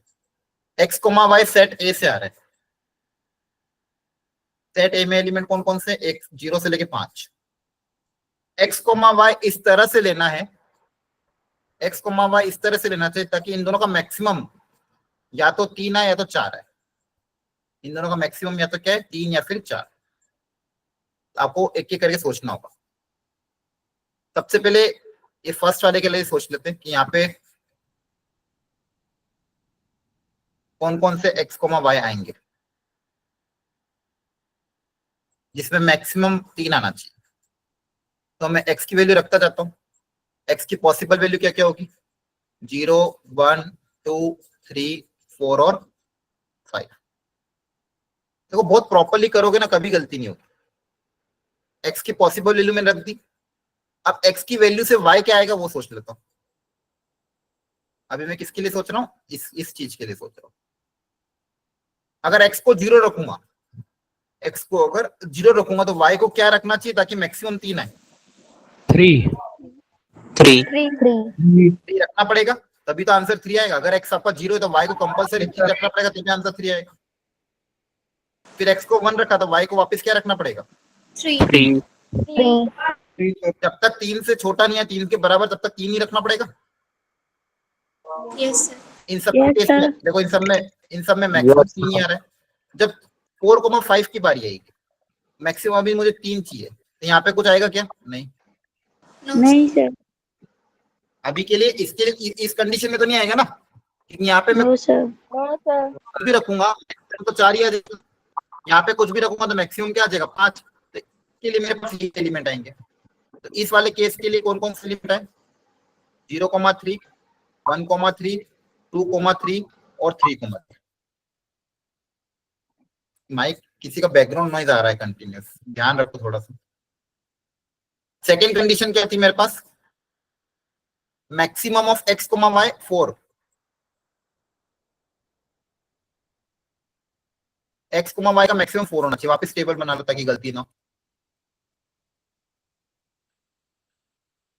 x comma y set A से आ रहा है। सेट ए में एलिमेंट कौन कौन से, एक 0 से लेके 5। एक्स कोमा वाई इस तरह से लेना है, एक्स कोमा वाई इस तरह से लेना चाहिए ताकि इन दोनों का मैक्सिमम या तो 3 है या तो 4 है। इन दोनों का मैक्सिमम या तो क्या है, 3 या फिर 4। आपको एक एक करके सोचना होगा। सबसे पहले ये फर्स्ट वाले के लिए सोच लेते हैं कि यहाँ पे कौन कौन से एक्स कोमा वाई आएंगे जिसमें मैक्सिमम 3 आना चाहिए। तो मैं एक्स की वैल्यू रखता जाता हूँ। एक्स की पॉसिबल वैल्यू क्या क्या होगी, 0, 1, 2, 3, 4 और 5। देखो बहुत प्रॉपरली करोगे ना, कभी गलती नहीं होगी। एक्स की पॉसिबल वैल्यू मैंने रख दी। अब एक्स की वैल्यू से वाई क्या आएगा वो सोच लेता हूँ। अभी मैं किसके लिए सोच रहा हूँ, इस चीज के लिए सोच रहा हूँ। अगर एक्स को 0 रखूंगा, एक्स को अगर 0 रखूंगा तो वाई को क्या रखना चाहिए ताकि मैक्सिमम 3 आए। 3 3 3 रखना पड़ेगा, तभी तो आंसर 3 आएगा। अगर एक्स आपका 0 है तो वाई को कंपलसरी 3 रखना पड़ेगा, तभी आंसर 3 आएगा। फिर एक्स को 1 रखा तो वाई को वापस क्या रखना पड़ेगा, 3 3 जब तक 3 से छोटा नहीं है, 3 के बराबर, तब तक 3 ही रखना पड़ेगा। Yes sir. इन सब केस में देखो, इन सब में मैक्सिमम 3 ही आ रहा है। जब 4,5 की बारी आएगी, मैक्सिमम अभी मुझे 3 चाहिए, तो यहाँ पे कुछ आएगा क्या, नहीं। नहीं सर। अभी के लिए इसके लिए इस कंडीशन में तो नहीं आएगा ना, क्योंकि यहाँ पे मैं नो सर। कुछ भी रखूंगा तो 4 ही आ जाएगा। यहाँ पे कुछ भी रखूंगा तो मैक्सिमम क्या आ जाएगा, 5। तो इसके लिए मेरे पास ये एलिमेंट आएंगे। तो इस वाले केस के लिए कौन कौन से एलिमेंट है, 0,3, 1,3, 2,3 और 3,3। माइक किसी का बैकग्राउंड नॉइज आ रहा है कंटिन्यूस, ध्यान रखो थोड़ा सा। सेकेंड कंडीशन क्या थी मेरे पास, maximum of X comma Y 4। X comma Y का मैक्सिमम 4 होना चाहिए। वापस टेबल बना लो ताकि गलती ना हो।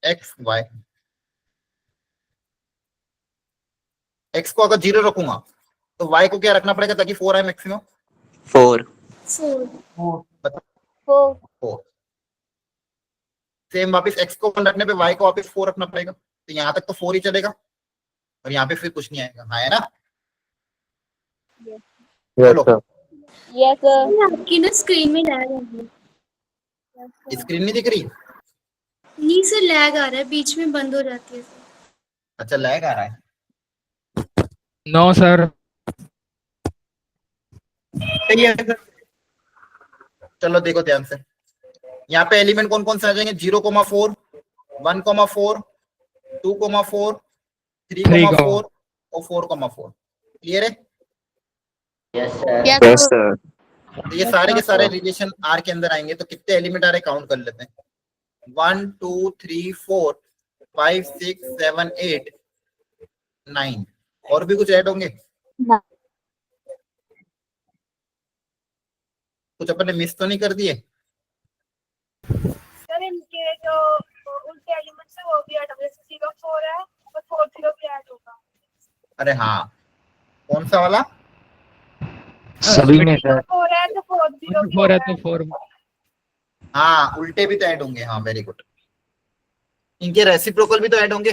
एक्स वाई, एक्स को अगर 0 रखूंगा तो वाई को क्या रखना पड़ेगा ताकि 4 आए मैक्सिमम, 4 4। सेम वापस एक्स को 1 रखने पे वाई को वापस 4 रखना पड़ेगा। तो यहाँ तक तो 4 ही चलेगा और यहाँ पे फिर कुछ नहीं आएगा, हाँ है ना। Yes sir. आपकी ना स्क्रीन में लैग आ रही है। स्क्रीन नहीं दिख रही, नहीं सर, लैग आ रहा है, बीच में बंद हो जाती है। अच्छा लैग आ रहा है। No sir. सही है सर। चलो देखो ध्यान से, यहाँ पे एलिमेंट कौन कौन से आ जाएंगे, 0,4, 1,4, 2,4, 3,4 और 4,4। क्लियर है। Yes sir. तो ये सारे के सारे रिलेशन आर के अंदर आएंगे, तो कितने एलिमेंट आ रहे काउंट कर लेते हैं। 1 2 3 4 5 6 7 8 9। और भी कुछ ऐड होंगे? कुछ अपन ने मिस तो नहीं कर दिए? सर इनके जो उनके एलिमेंट्स है वो भी ऐड होंगे, जैसे 0 4 है तो 4 0 भी ऐड होगा। अरे हाँ, कौन सा वाला? सभी में सर 4 है तो 4 0 भी 4 है होगा। तो 4 हाँ, उल्टे भी तो ऐड होंगे। हाँ, वेरी गुड। इनके रेसिप्रोकल भी तो ऐड होंगे।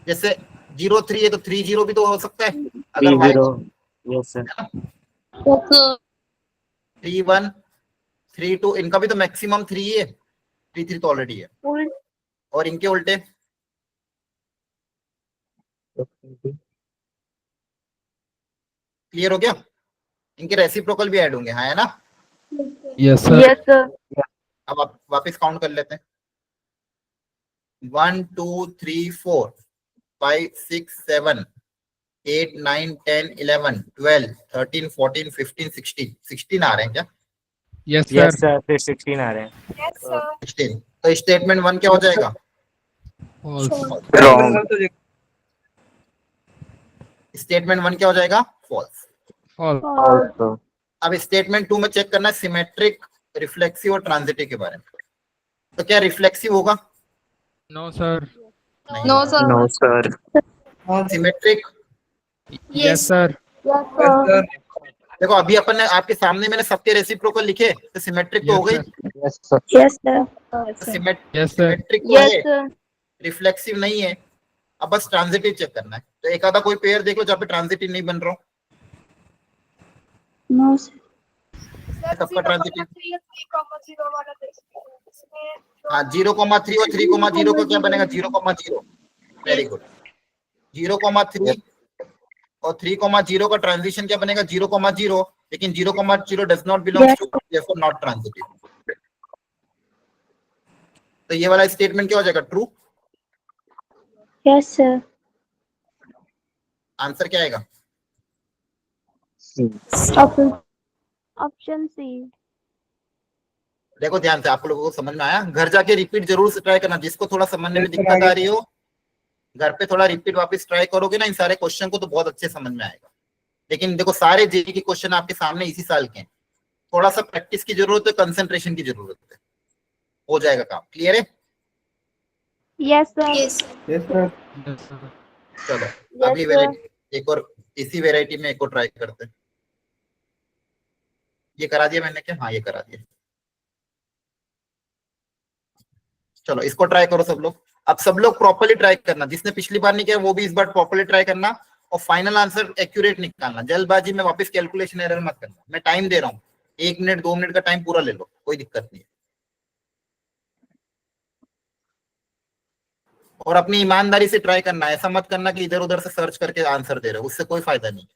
जैसे 0 3 है तो 3 0 भी तो हो सकता है। 3 अगर y 0 यस सर 3 1 3 2, इनका भी तो मैक्सिमम 3 है। 3 3 तो ऑलरेडी है। और इनके उल्टे क्लियर हो गया? इनके रेसिप्रोकल भी ऐड होंगे, हाँ है ना? यस सर अब आप वापस काउंट कर लेते हैं। 1 2 3 4 5 6 7 8 9 10 11 12 13 14 15 16 16 आ रहे हैं क्या? यस यस सर सर फिर 16 आ रहे हैं। Yes sir 16। तो स्टेटमेंट 1 क्या हो जाएगा? फॉल्स रॉन्ग गलत हो जाएगा। स्टेटमेंट 1 क्या हो जाएगा? फॉल्स। फॉल्स ऑल्सो अब स्टेटमेंट 2 में चेक करना है सिमेट्रिक, रिफ्लेक्सिव और ट्रांजिटिव के बारे में। तो क्या रिफ्लेक्सिव होगा? नो सर नहीं नो होगा। नो सर हाँ symmetric, yes sir yes sir देखो अभी अपन ने आपके सामने मैंने सबके रेसिप्रोकल लिखे, तो सिमेट्रिक तो हो यस गई। Sir yes sir yes sir तो यस सर सिमेट्रिक तो है, रिफ्लेक्सिव नहीं है। अब बस ट्रांजिटिव चेक करना है। तो एक आधा कोई पेयर देख लो जहाँ पे ट्रांजिटिव नहीं बन रहा हो। नो सर सबका ट्रांजिटिव 3 0 वाला देखिए इसमें हाँ 0,3 और 3,0 का क्या बनेगा? 0,0। Very good. 0,3 और 3,0 का ट्रांजिशन क्या बनेगा? 0,0। लेकिन 0,0 does not belongs to, therefore not transitive. तो ये वाला स्टेटमेंट क्या हो जाएगा? ट्रू। यस सर आंसर क्या आएगा? Option C. देखो ध्यान से, आप लोगों को समझ में आया? घर जाके रिपीट जरूर से ट्राई करना। जिसको थोड़ा समझने में दिक्कत आ रही हो, घर पे थोड़ा रिपीट वापस ट्राई करोगे ना इन सारे क्वेश्चन को, तो बहुत अच्छे समझ में आएगा। लेकिन देखो सारे जेई के क्वेश्चन आपके सामने इसी साल के हैं। थोड़ा सा प्रैक्टिस की जरूरत है, कंसंट्रेशन की जरूरत है। हो जाएगा काम। क्लियर है? Yes sir yes yes sir yes sir चलो Yes, अगली sir. वेराइटी, एक और इसी वेराइटी में एक और ट्राई करते हैं। ये करा दिया मैंने क्या? हाँ ये करा दिया। चलो इसको ट्राई करो सब लोग। अब सब लोग प्रॉपर्ली ट्राई करना। जिसने पिछली बार नहीं किया वो भी इस बार प्रॉपर्ली ट्राई करना, और फाइनल आंसर एक्यूरेट निकालना। जल्दबाजी में वापस कैलकुलेशन एरर मत करना। मैं टाइम दे रहा हूँ, 1 मिनट 2 मिनट का टाइम पूरा ले लो, कोई दिक्कत नहीं है। और अपनी ईमानदारी से ट्राई करना। ऐसा मत करना कि इधर उधर से सर्च करके आंसर दे रहे हो, उससे कोई फायदा नहीं।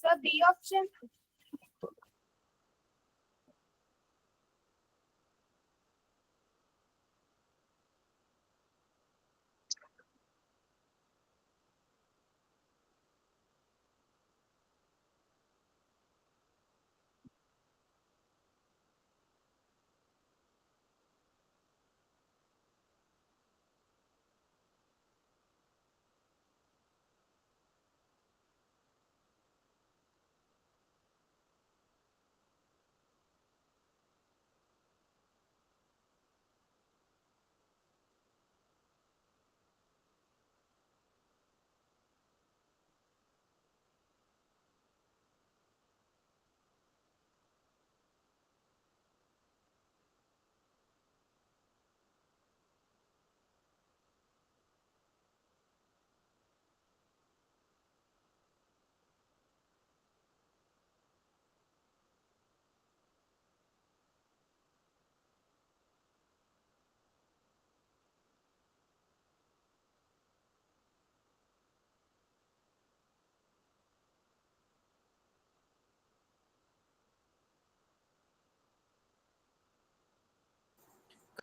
सर बी ऑप्शन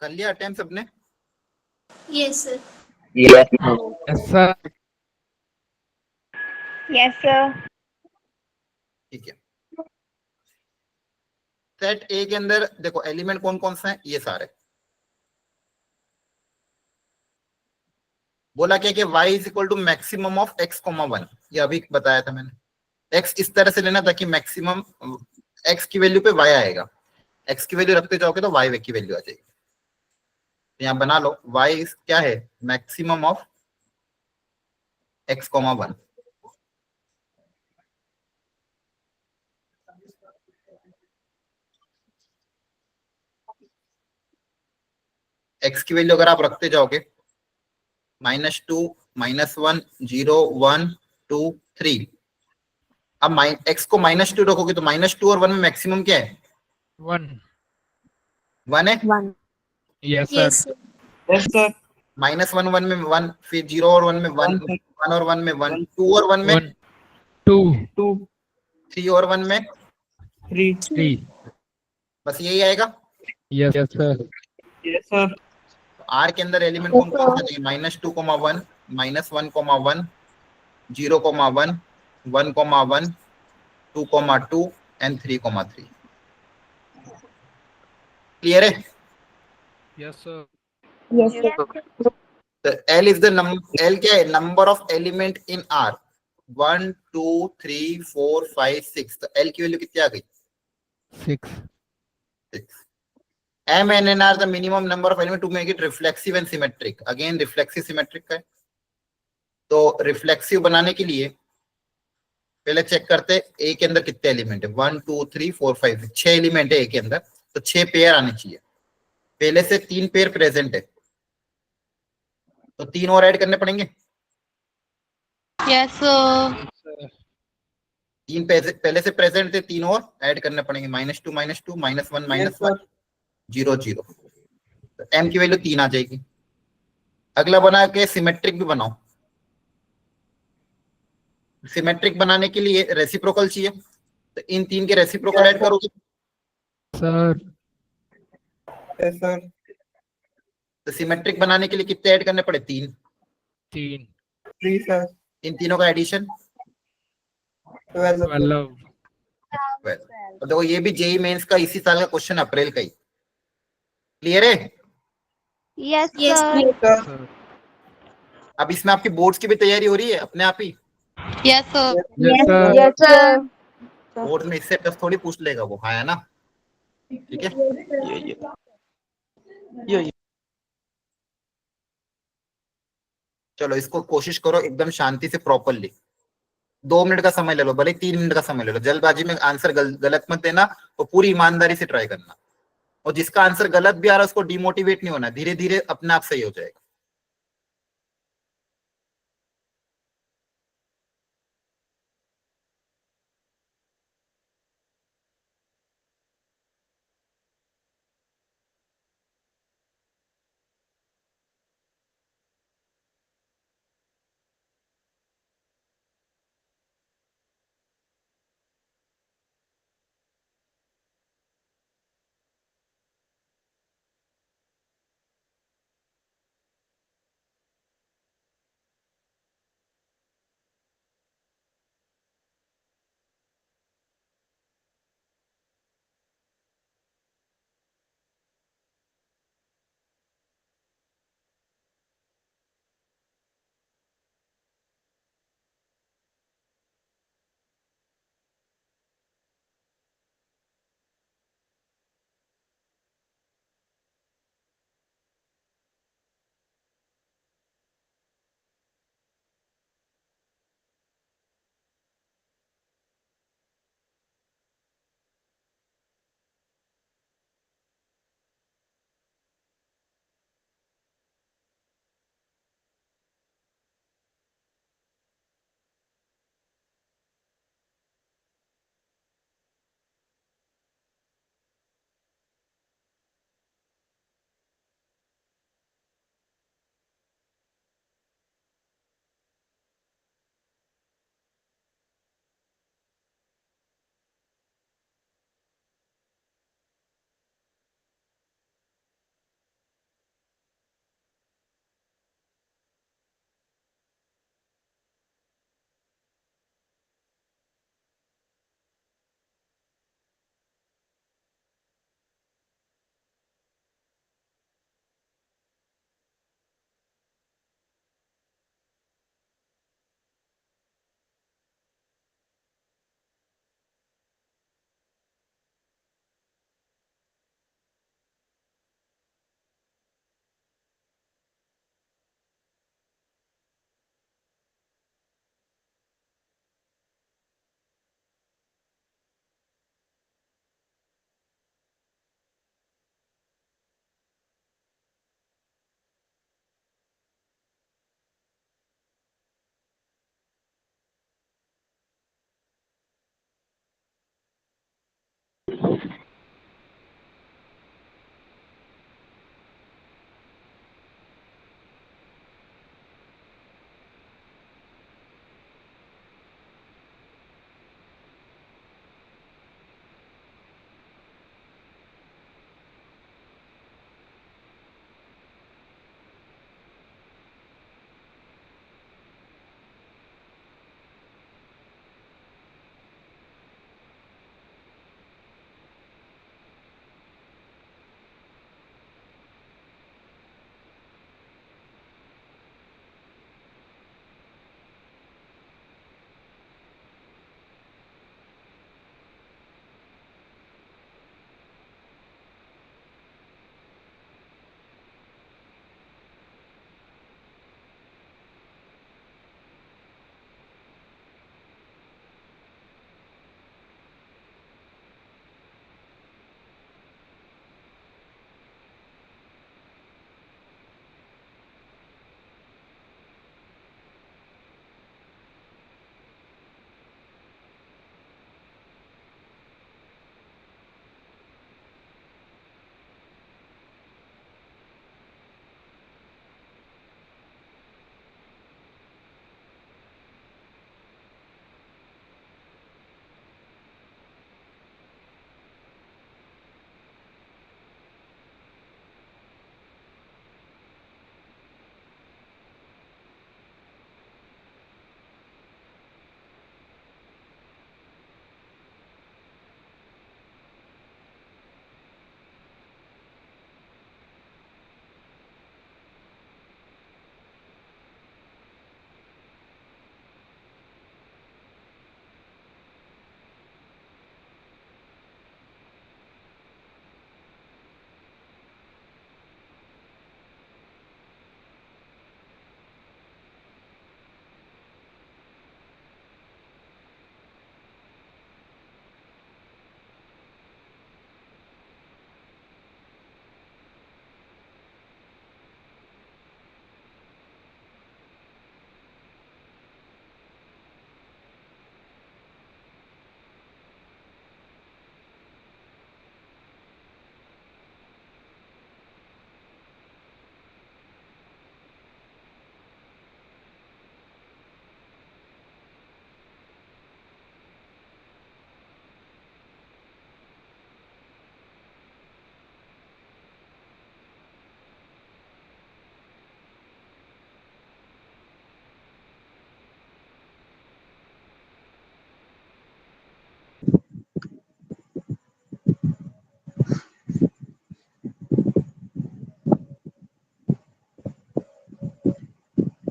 कर लिया अटेम्प्ट सबने? Yes, sir. Yes, Yes, sir. Yes, sir. ठीक है। सेट ए के अंदर देखो एलिमेंट कौन कौन सा है, ये सारे। बोला क्या कि y is equal to maximum of x comma 1, ये अभी बताया था मैंने। x इस तरह से लेना ताकि मैक्सिमम x की वैल्यू पे y आएगा, x की वैल्यू रखते जाओगे तो y की वैल्यू आ जाएगी। तो यहाँ बना लो y क्या है, maximum of x comma 1। x की वैल्यू अगर आप रखते जाओगे -2, -1, 0, 1, 2, 3। अब x को -2 रखोगे तो -2 और 1 में मैक्सिमम क्या है? 1. 1 है। Yes, sir. Yes, sir. Yes, sir. -1 1 में 1, फिर 0 और 1 में 1, 1 और 1 में 1, 2 और 1 में 1, 2, 2, 3 और 1 में, 3. 3. बस यही आएगा। Yes, yes, sir. Yes, sir. R के अंदर एलिमेंट कौन कौन सा चाहिए? -2, 1, -1, 1, 0, 1, 1, 1, 2, 2 एंड 3, 3। क्लियर है? Yes, sir. Yes, sir. तो L is the number, L क्या है? Number of element in R। 1, 2, 3, 4, 5, 6। तो L की वैल्यू कितनी आ गई? 6. 6। M and N are the minimum number of element to make it reflexive and symmetric. Again reflexive symmetric का है। तो रिफ्लेक्सिव बनाने के लिए पहले चेक करते ए के अंदर कितने एलिमेंट है। 1, 2, 3, 4, 5, 6 एलिमेंट है ए के अंदर, तो 6 पेयर आने चाहिए। पहले से 3 पेयर प्रेजेंट है तो 3 और ऐड करने पड़ेंगे। Yes, sir. 3 पहले से प्रेजेंट थे, 3 और ऐड करने पड़ेंगे। -2, -2, -1, Yes, -1, sir. 0, 0। तो M की वैल्यू 3 आ जाएगी। अगला बना के सिमेट्रिक भी बनाओ। सिमेट्रिक बनाने के लिए रेसिप्रोकल चाहिए, तो इन 3 के रेसिप्रोकल ऐड करोगे Sir, Yes, sir. तो सिमेट्रिक बनाने के लिए कितने ऐड करने पड़े? 3। 3. 3, sir. इन तीनों का एडिशन 12, sir. 12. और देखो ये भी जेई मेंस का इसी साल का क्वेश्चन, अप्रैल का ही। क्लियर है? Yes, Yes, sir. Yes, sir. Sir. अब इसमें आपकी बोर्ड्स की भी तैयारी हो रही है अपने आप ही। Yes, sir. Yes, sir. Yes, sir. Board में इससे प्लस थोड़ी पूछ लेगा वो, हाँ है ना? ठीक है। चलो इसको कोशिश करो एकदम शांति से प्रॉपरली। 2 मिनट का समय ले लो, भले 3 मिनट का समय ले लो। जल्दबाजी में आंसर गलत मत देना और पूरी ईमानदारी से ट्राई करना। और जिसका आंसर गलत भी आ रहा है उसको डिमोटिवेट नहीं होना, धीरे धीरे अपने आप सही हो जाएगा।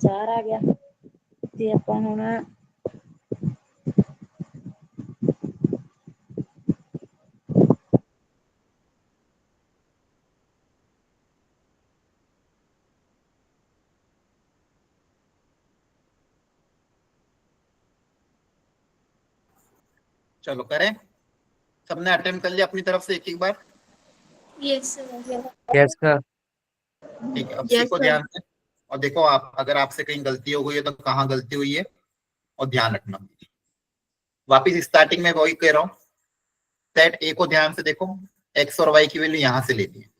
4 ਆ ਗਿਆ ਤੇ ਆਪਾਂ ਹੁਣ चलो करें, सबने अटेम्प्ट कर लिया अपनी तरफ से एक एक बार। Yes sir. Yes sir. ठीक है, अब Yes, सीखो sir. ध्यान से और देखो आप, अगर आपसे कहीं गलती हो गई है तो कहाँ गलती हुई है और ध्यान रखना। वापिस स्टार्टिंग में वही कह रहा हूँ, सेट ए को ध्यान से देखो, एक्स और वाई की वैल्यू यहां से लेती है,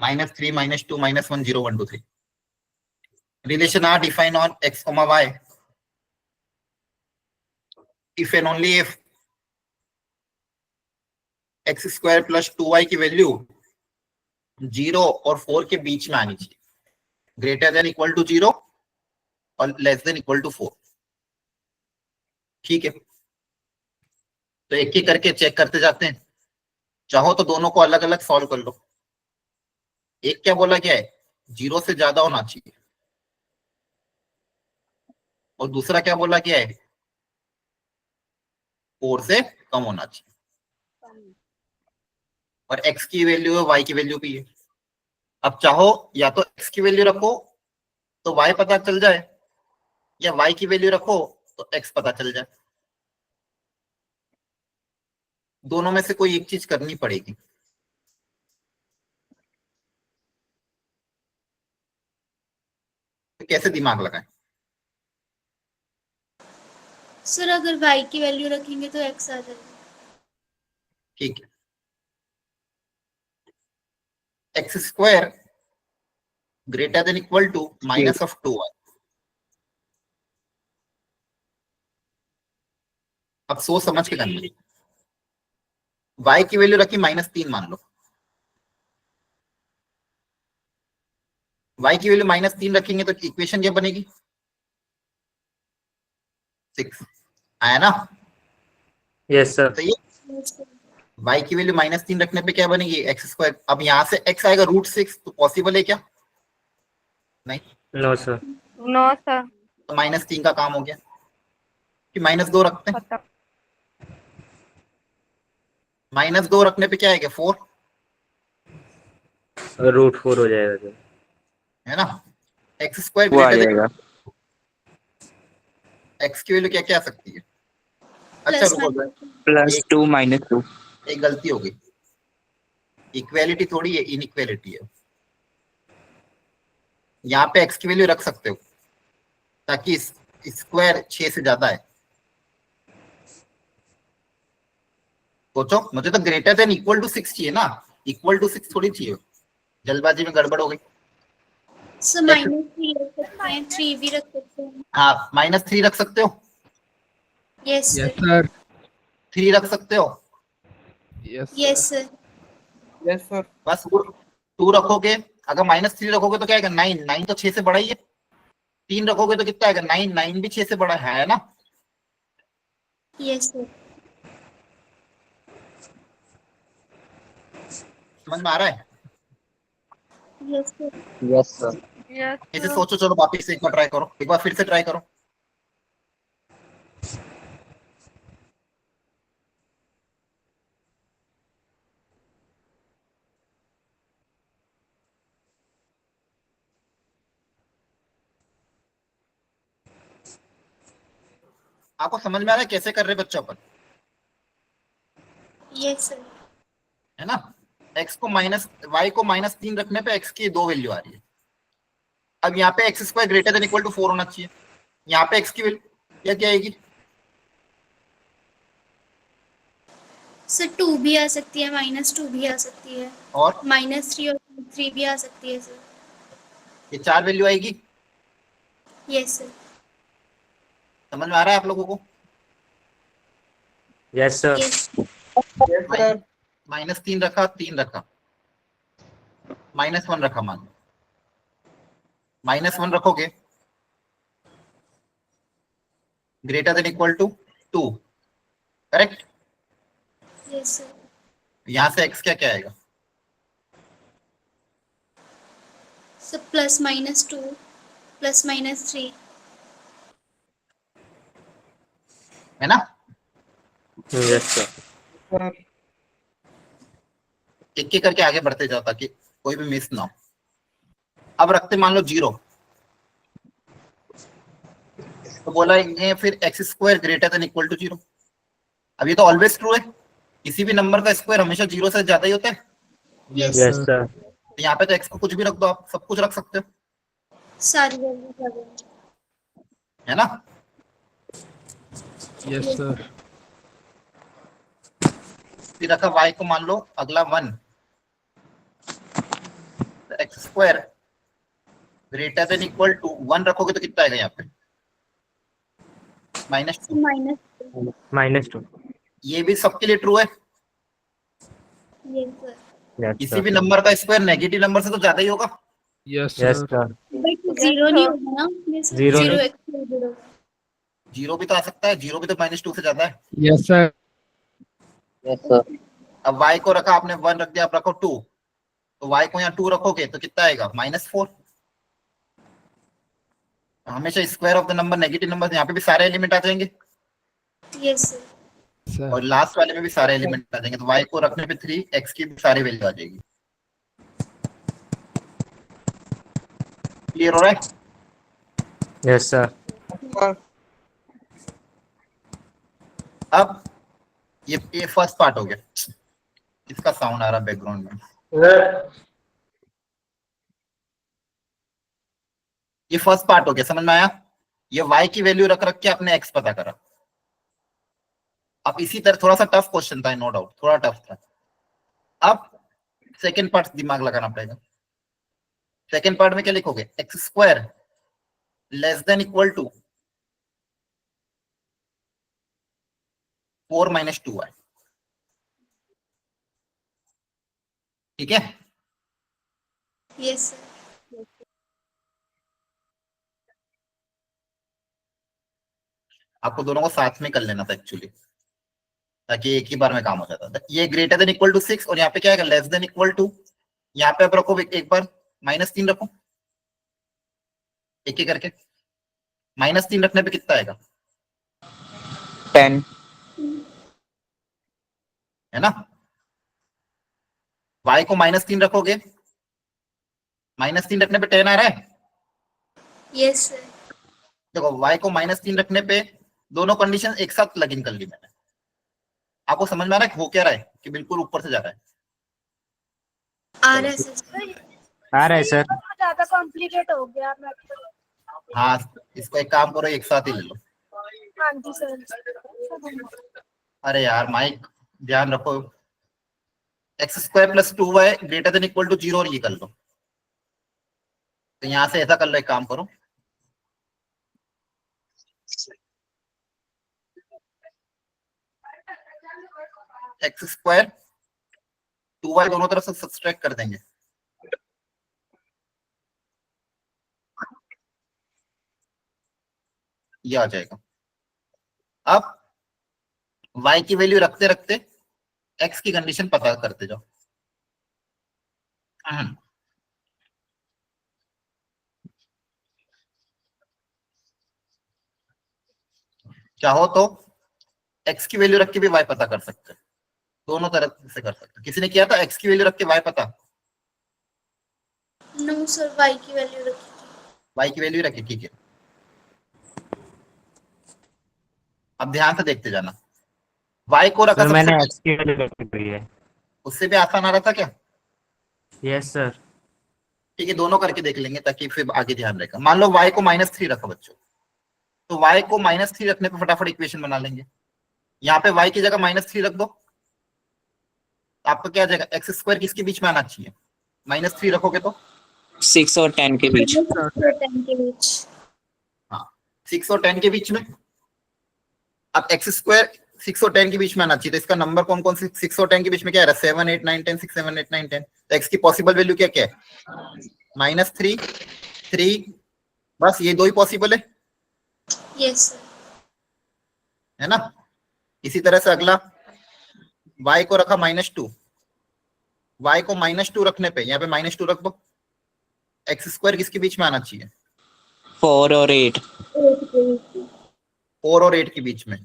-3 -2 -1 0 1 2 3। Relation R define on x, y if and only if x square plus 2y की वैल्यू 0 और 4 के बीच में आनी चाहिए, ग्रेटर देन इक्वल टू 0 और लेस देन इक्वल टू 4। ठीक है, तो एक एक करके चेक करते जाते हैं। चाहो तो दोनों को अलग अलग सॉल्व कर लो। एक क्या बोला गया है, 0 से ज्यादा होना चाहिए, और दूसरा क्या बोला गया है, 4 से कम होना चाहिए, और x की वैल्यू है, y की वैल्यू भी है। अब चाहो या तो x की वैल्यू रखो तो y पता चल जाए, या y की वैल्यू रखो तो x पता चल जाए। दोनों में से कोई एक चीज करनी पड़ेगी। तो कैसे दिमाग लगाएं? सर अगर y की वैल्यू रखेंगे तो x आ जाएगा। ठीक है, x square greater than equal to minus of 2y। अब सोच समझ के करना। y की वैल्यू रखी -3 मान लो, y की वैल्यू -3 रखेंगे तो इक्वेशन क्या बनेगी? 6 आया ना? Yes sir. तो ये y की वैल्यू -3 रखने पे क्या बनेगी? X square. अब यहाँ से x आएगा √6, तो पॉसिबल है क्या? नहीं। No sir. No sir. तो -3 का काम हो गया कि -2 रखते हैं। खत्म। -2 रखने पे क्या आएगा? 4 √4 हो जाएगा सर। है ना? एक्स स्क्वायर वो आ ग्रेटर जाएगा। एक्स की वैल्यू क्या क्या आ सकती है? अच्छा प्लस रुको, +2 -2। एक गलती हो गई, इक्वेलिटी थोड़ी है, इनइक्वेलिटी है। यहाँ पे एक्स की वैल्यू रख सकते हो ताकि स्क्वायर 6 से ज्यादा है। सोचो, मुझे तो ग्रेटर देन इक्वल टू 6 चाहिए ना, इक्वल टू 6 थोड़ी चाहिए। जल्दबाजी में गड़बड़ हो गई। सर -3 रख सकते हैं, 3 भी रख सकते हैं। हाँ, -3 रख सकते हो, यस Yes, सर। sir. 3 रख सकते हो, Yes, yes sir. Sir. Yes sir. बस 2 रखोगे। अगर -3 रखोगे तो क्या आएगा? 9। 9 तो 6 से बड़ा ही है। 3 रखोगे तो कितना आएगा? 9। 9 भी 6 से बड़ा है ना? Yes sir. समझ में आ रहा है? Yes sir. Yes sir. Yes ऐसे सोचो, चलो वापिस से एक बार ट्राई करो, एक बार फिर से ट्राई करो। आपको समझ में आ रहा है कैसे कर रहे बच्चों पर? Yes sir. है ना? x को y को -3 रखने पे x की 2 वैल्यू आ रही है। अब यहाँ पे x square greater than equal to 4 होना चाहिए। यहाँ पे x की वैल्यू क्या आएगी? सर 2 भी आ सकती है, -2 भी आ सकती है, और -3 और 3 भी आ सकती है सर। ये 4 वैल्यू आएगी। Yes sir. समझ में आ रहा है आप लोगों को? Yes sir. Yes. Yes sir. -3 रखा, 3 रखा, -1 रखा, मान लो -1 रखोगे greater than equal to 2, correct? Yes sir. यहाँ से x क्या क्या आएगा? सर +-2 +-3। है ना? Yes sir. सर। एक एक करके आगे बढ़ते जाओ ताकि कोई भी मिस ना हो। अब रखते मान लो 0, तो बोला ये फिर x square greater than equal to 0। अब ये तो ऑलवेज ट्रू है, किसी भी नंबर का स्क्वायर हमेशा 0 से ज्यादा ही होता है। Yes, yes sir. सर। तो यहाँ पे तो x को कुछ भी रख दो, आप सब कुछ रख सकते हो, सारी वैल्यू कर देंगे। है ना? Yes, sir. फिर रखा y को मान लो अगला 1, x square greater than equal to 1 रखोगे तो कितना आएगा यहाँ पे? -2। -2। ये भी सबके लिए ट्रू है। Yes sir. यस किसी भी नंबर का स्क्वायर नेगेटिव नंबर से तो ज्यादा ही होगा। Yes, yes sir. Sir. But 0 नहीं होगा ना, Zero 0 नहीं। x 0 भी तो आ सकता है, 0 भी तो -2 से ज्यादा है। Yes, sir. Yes sir. अब y को रखा आपने 1 रख दिया, आप रखो 2, तो y को यहाँ 2 रखोगे तो कितना आएगा? -4। हमेशा square of the number negative number, यहाँ पे भी सारे एलिमेंट आ जाएंगे यस सर। Sir. और लास्ट वाले में भी सारे एलिमेंट आ जाएंगे। तो y को रखने पे 3, x की भी सारी वैल्यू आ जाएगी। क्लियर हो रहा है? Yes sir. सर। अब ये फर्स्ट पार्ट हो गया। इसका साउंड आ रहा बैकग्राउंड में, ये फर्स्ट पार्ट हो गया। समझ में आया? ये y की वैल्यू रख रख के आपने x पता करा। अब इसी तरह थोड़ा सा टफ क्वेश्चन था, नो डाउट थोड़ा टफ था। अब सेकेंड पार्ट दिमाग लगाना पड़ेगा। सेकेंड पार्ट में क्या लिखोगे, x square less than equal to 4 माइनस 2y। ठीक है, यस सर। आपको दोनों को साथ में कर लेना था एक्चुअली, ताकि एक ही बार में काम हो जाता था। ये ग्रेटर देन इक्वल टू 6 और यहाँ पे क्या है, लेस देन इक्वल टू, यहाँ पे आप रखो एक बार -3 रखो, एक एक करके। -3 रखने पे कितना आएगा, 10 है ना। y को -3 रखोगे, -3 रखने पे 10 आ रहा है। Yes sir. देखो y को -3 रखने पे दोनों कंडीशन एक साथ लग इन कर ली मैंने। आपको समझ में आ रहा है हो क्या रहा है, कि बिल्कुल ऊपर से जा रहा है। आ रहा है सर। आ रहा है सर। ज्यादा कॉम्प्लिकेट हो गया मैं तो। हाँ, इसको एक काम करो, एक साथ ही ले लो। हाँ जी सर। अरे यार माइक ध्यान रखो, x square plus 2y greater than equal to 0 और ये कर लो। तो यहां से ऐसा कर लो, एक काम करो, एक्स स्क्वायर 2y दोनों तरफ से सब्सट्रैक्ट कर देंगे। ये आ जाएगा। अब y की वैल्यू रखते रखते x की कंडीशन पता करते जाओ। चाहो तो x की वैल्यू रख के भी y पता कर सकते हैं, दोनों तरफ से कर सकते हैं। किसी ने किया था x की वैल्यू रख के y पता? नो सर, वाई की वैल्यू रखी थी। y की वैल्यू रखी, ठीक है। अब ध्यान से देखते जाना, y को रखा सर मैंने सबसे, एक्स की वैल्यू रखी हुई है। उससे भी आसान आ रहा था क्या? Yes sir. ठीक है, दोनों करके देख लेंगे ताकि फिर आगे ध्यान रहेगा। मान लो y को -3 रखा बच्चों, तो y को -3 रखने पे फटाफट इक्वेशन बना लेंगे। यहाँ पे y की जगह -3 रख दो, आपका क्या आ जाएगा, एक्स स्क्वायर किसके बीच में आना चाहिए, -3 रखोगे तो 6 और 10 के बीच। 10 के बीच। हाँ 6 और 10 के बीच में। अब एक्स स्क्वायर 6 और 10 के बीच में आना चाहिए, तो इसका नंबर कौन कौन से 6 और 10 के बीच में क्या है, 7 8 9 10 6 7 8 9 10। तो एक्स की पॉसिबल वैल्यू क्या क्या है, -3 3, बस ये दो ही पॉसिबल है यस सर। है ना। इसी तरह से अगला, y को रखा -2, y को -2 रखने पे यहाँ पे -2 रख दो, एक्स स्क्वायर किसके बीच में आना चाहिए, 4 और 8। 4 और 8 के बीच में।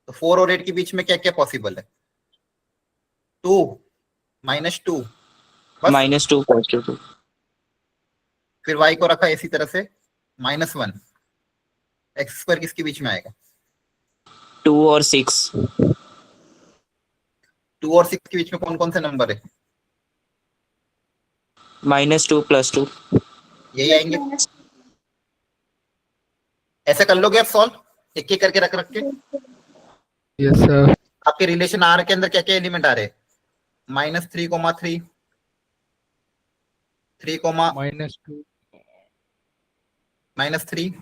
तो 4 और 8 के बीच में क्या क्या पॉसिबल है, 2 -2, बस। -2 +2। फिर y को रखा इसी तरह से -1, एक्स स्क्वायर किसके बीच में आएगा, 2 और 6। 2 और 6 के बीच में कौन कौन से नंबर है, -2 +2। यही आएंगे। ऐसे कर लोगे आप सॉल्व, एक एक करके रख रख के। Yes sir. आपके रिलेशन आर के अंदर क्या क्या एलिमेंट आ रहे हैं, -3, 3 3, -2 -3,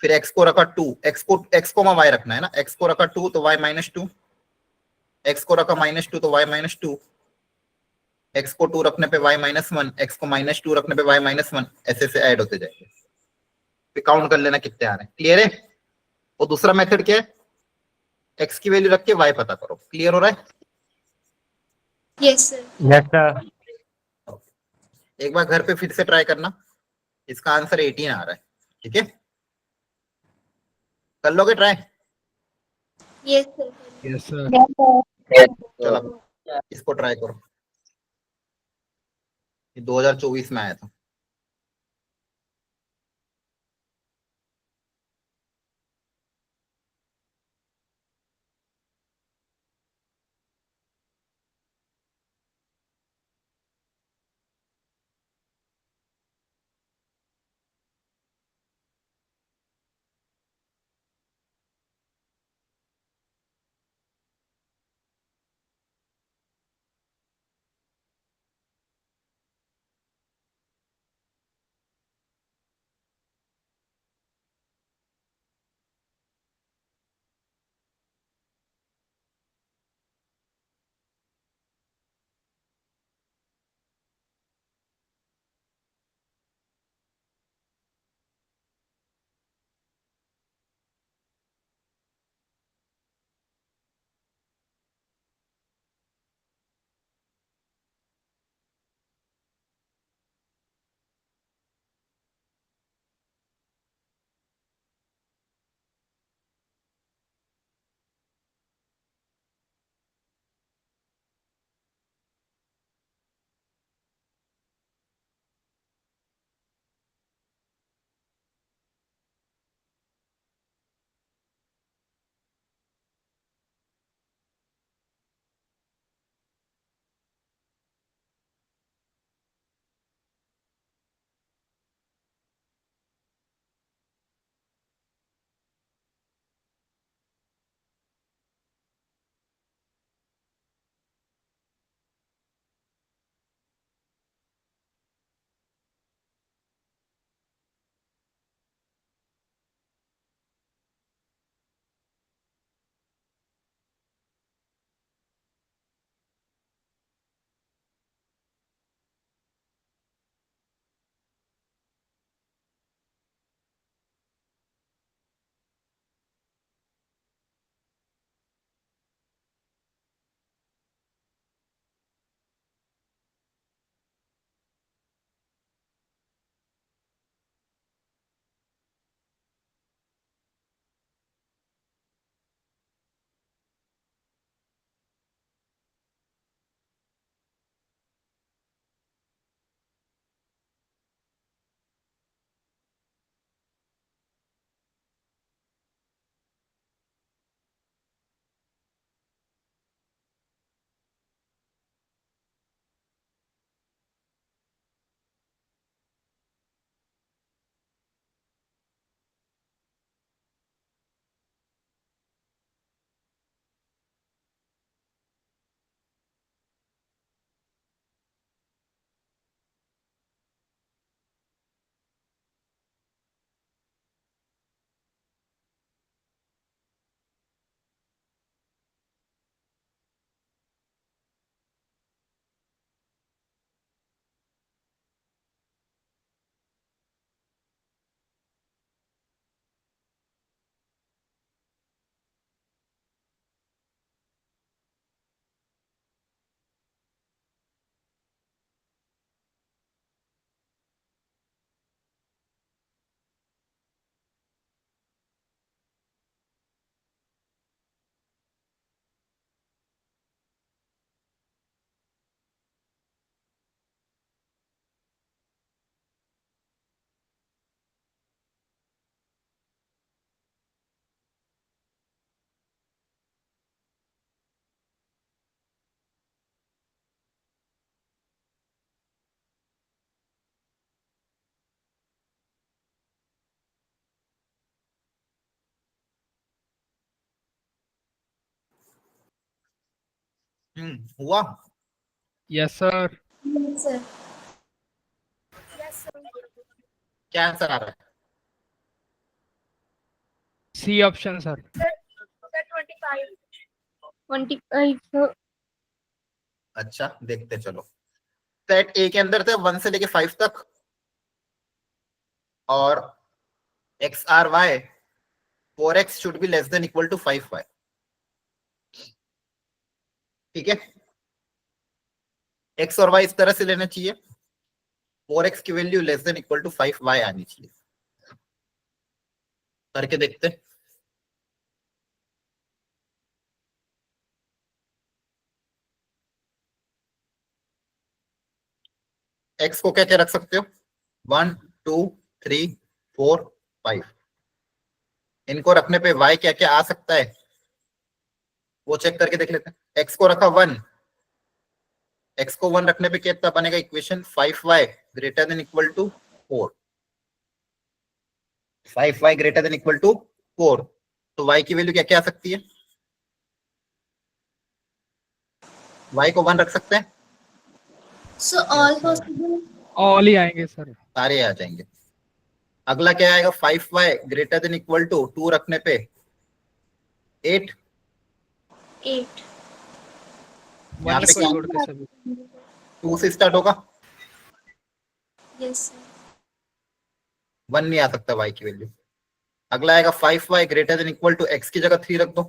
फिर x को रखा 2, x को y रखना है ना, x को रखा 2 तो y -2, x को रखा -2 तो y -2, x को 2 रखने पे y -1, x को -2 रखने पे y -1, ऐसे से ऐड होते जाएंगे। फिर काउंट कर लेना कितने आ रहे हैं, क्लियर है। और दूसरा मेथड क्या है, x की वैल्यू रख के y पता करो। क्लियर हो रहा है, यस सर। Yes sir. एक बार घर पे फिर से ट्राई करना, इसका आंसर 18 आ रहा है, ठीक है। कर लोगे try, yes sir. Yes sir. चलो इसको ट्राई करो, ये 2024 में आया था। हुआ? Yes, sir. Yes, sir. Yes, sir. क्या आंसर आ रहा है? C option, sir. Sir, 25. 25 sir. अच्छा देखते चलो। सेट ए के अंदर थे 1 से लेके 5 तक, और x R y 4x should be less than equal to 5y। ठीक है, x और y इस तरह से लेना चाहिए, 4x की वैल्यू less than equal to 5y आनी चाहिए। करके देखते हैं। x को क्या क्या रख सकते हो? 1 2 3 4 5। इनको रखने पे y क्या क्या आ सकता है वो चेक करके देख लेते हैं। x को रखा 1, x को 1 रखने पे कितना बनेगा equation? 5y greater than equal to 4। 5y greater than equal to 4, तो y की वैल्यू क्या क्या आ सकती है? y को 1 रख सकते हैं, So all possible. All ही आएंगे sir. सारे आ जाएंगे। अगला क्या आएगा? 5y greater than equal to 2 रखने पे 8। 8. यहाँ One पे को क्या? छोड़ के सभी. 2 से स्टार्ट होगा, Yes, sir. 1 नहीं आ सकता y की वैल्यू। अगला आएगा 5y greater than equal to x की जगह 3 रख दो,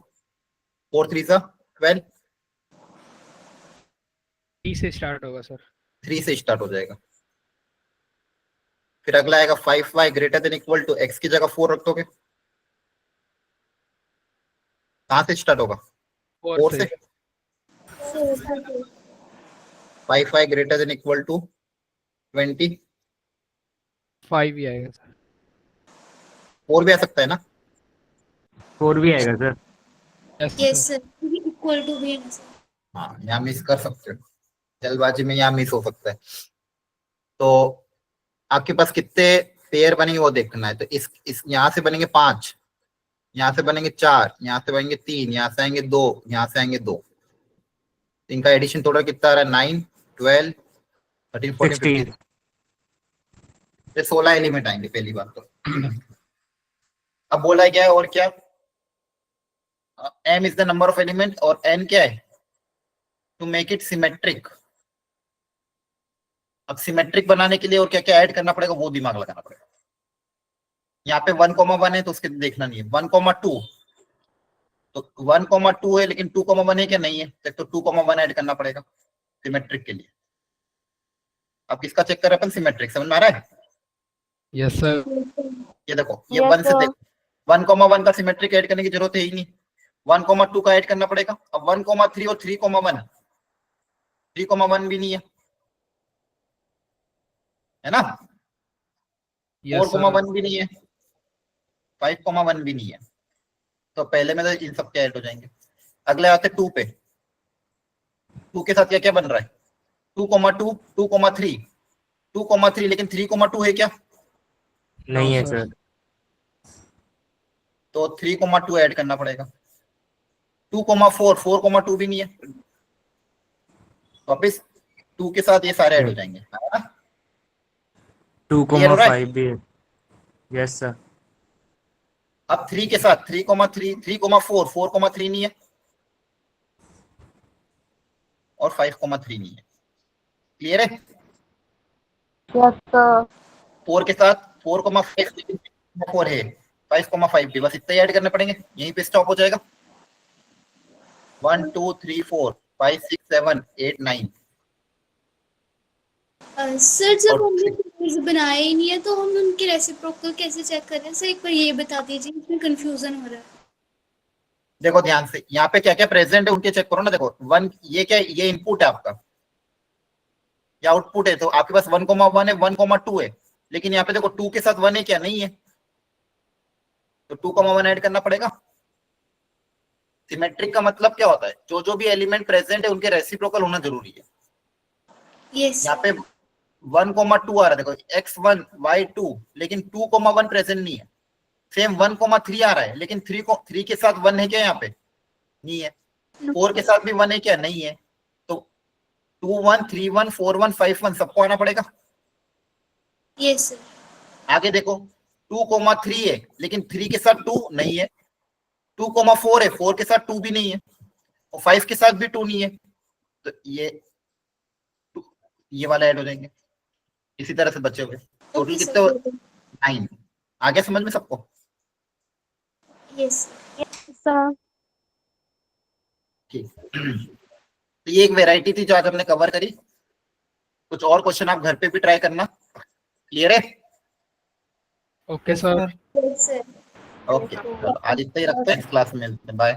4 3 12, 3 से स्टार्ट होगा सर. 3 से स्टार्ट हो जाएगा। फिर अगला आएगा 5y greater than equal to x की जगह 4 रख दोगे, कहां से स्टार्ट होगा? 4 से। 5y greater than equal to 20, 5 ही आएगा सर. 4 भी आ सकता है ना? 4 भी आएगा sir. Yes, sir. Equal to भी है ना sir. हाँ, यहाँ मिस कर सकते हो, जल्दबाजी में यहाँ मिस हो सकता है। तो आपके पास कितने पेयर बनेंगे वो देखना है। तो इस यहाँ से बनेंगे 5, यहाँ से बनेंगे 4, यहाँ से बनेंगे 3, यहाँ से आएंगे 2, यहाँ से आएंगे 2। इनका एडिशन टोटल कितना आ रहा है? 9 12 13 14 15। 16 एलिमेंट आएंगे पहली बात तो। अब बोला क्या है और क्या? m is the number of element, और n क्या है? To make it symmetric. अब सिमेट्रिक बनाने के लिए और क्या क्या ऐड करना पड़ेगा वो दिमाग लगाना पड़ेगा। यहाँ पे 1,1 है तो उसके देखना नहीं है। 1,2, तो 1,2 है लेकिन 2,1 है क्या? नहीं है, तो 2,1 ऐड करना पड़ेगा सिमेट्रिक के लिए। अब किसका चेक कर रहे हैं अपन? सिमेट्रिक। समझ में आ रहा है? Yes sir. ये देखो, ये Yes, 1 से sir. देखो, 1,1 का सिमेट्रिक ऐड करने की जरूरत है ही नहीं। 1,2 का ऐड करना पड़ेगा। अब 1,3 और 3,1, 3,1 भी नहीं है, है ना? Yes sir. 4,1 भी नहीं है, 5,1 भी नहीं है। तो पहले में तो इन सब के ऐड हो जाएंगे। अगले आते 2 पे। 2 के साथ क्या क्या बन रहा है? 2,2 2,3 2,3, लेकिन 3,2 है क्या? नहीं है No, सर. तो 3,2 ऐड करना पड़ेगा। 2,4 4,2 भी नहीं है, वापिस 2 के साथ ये सारे ऐड हो जाएंगे, है ना? 2,5 भी है. Yes sir. अब 3 के साथ 3,3 3,4 4,3 नहीं है, और 5,3 नहीं है। क्लियर है? Yes sir. 4 के साथ 4,5 लेकिन 4 है, 5,5 भी, बस इतना ही ऐड करने पड़ेंगे, यहीं पे स्टॉप हो जाएगा। 1 2 3 4 5 6 7 8 9। सर जब और हमने पेयर्स बनाए ही नहीं है तो हम उनके रेसिप्रोकल कैसे चेक करें? सर एक बार ये बता दीजिए, इसमें कंफ्यूजन हो रहा है। देखो ध्यान से, यहाँ पे क्या क्या प्रेजेंट है उनके चेक करो ना। देखो 1, ये क्या है? ये इनपुट है आपका, या आउटपुट है। तो आपके पास 1,1 है, 1,2 है, लेकिन यहाँ पे देखो 2 के साथ 1 है क्या? नहीं है, तो 2,1 ऐड करना पड़ेगा। सिमेट्रिक का मतलब क्या होता है? जो जो भी एलिमेंट प्रेजेंट है उनके रेसिप्रोकल होना जरूरी है। यस यहाँ पे 1,2 आ रहा है, देखो x1 y2, लेकिन 2,1 प्रेजेंट नहीं है। सेम 1,3 आ रहा है, लेकिन 3 के साथ 1 है क्या? यहाँ पे नहीं है। 4 के साथ भी 1 है क्या? नहीं है। 2 1 3 1 4 1 5 1 सबको आना पड़ेगा। Yes sir. आगे देखो 2,3 है लेकिन 3 के साथ 2 नहीं है, 2,4 है 4 के साथ 2 भी नहीं है और 5 के साथ भी 2 नहीं है, तो ये वाला ऐड हो जाएंगे। इसी तरह से बचे हुए टोटल ओके कितने हो? सर। 9। आगे समझ में सबको? यस सर ठीक। तो ये एक वैरायटी थी जो आज हमने कवर करी। कुछ और क्वेश्चन आप घर पे भी ट्राई करना। क्लियर है? Okay sir. सर। ओके, चलो आज इतना ही रखते हैं, क्लास में मिलते हैं, बाय।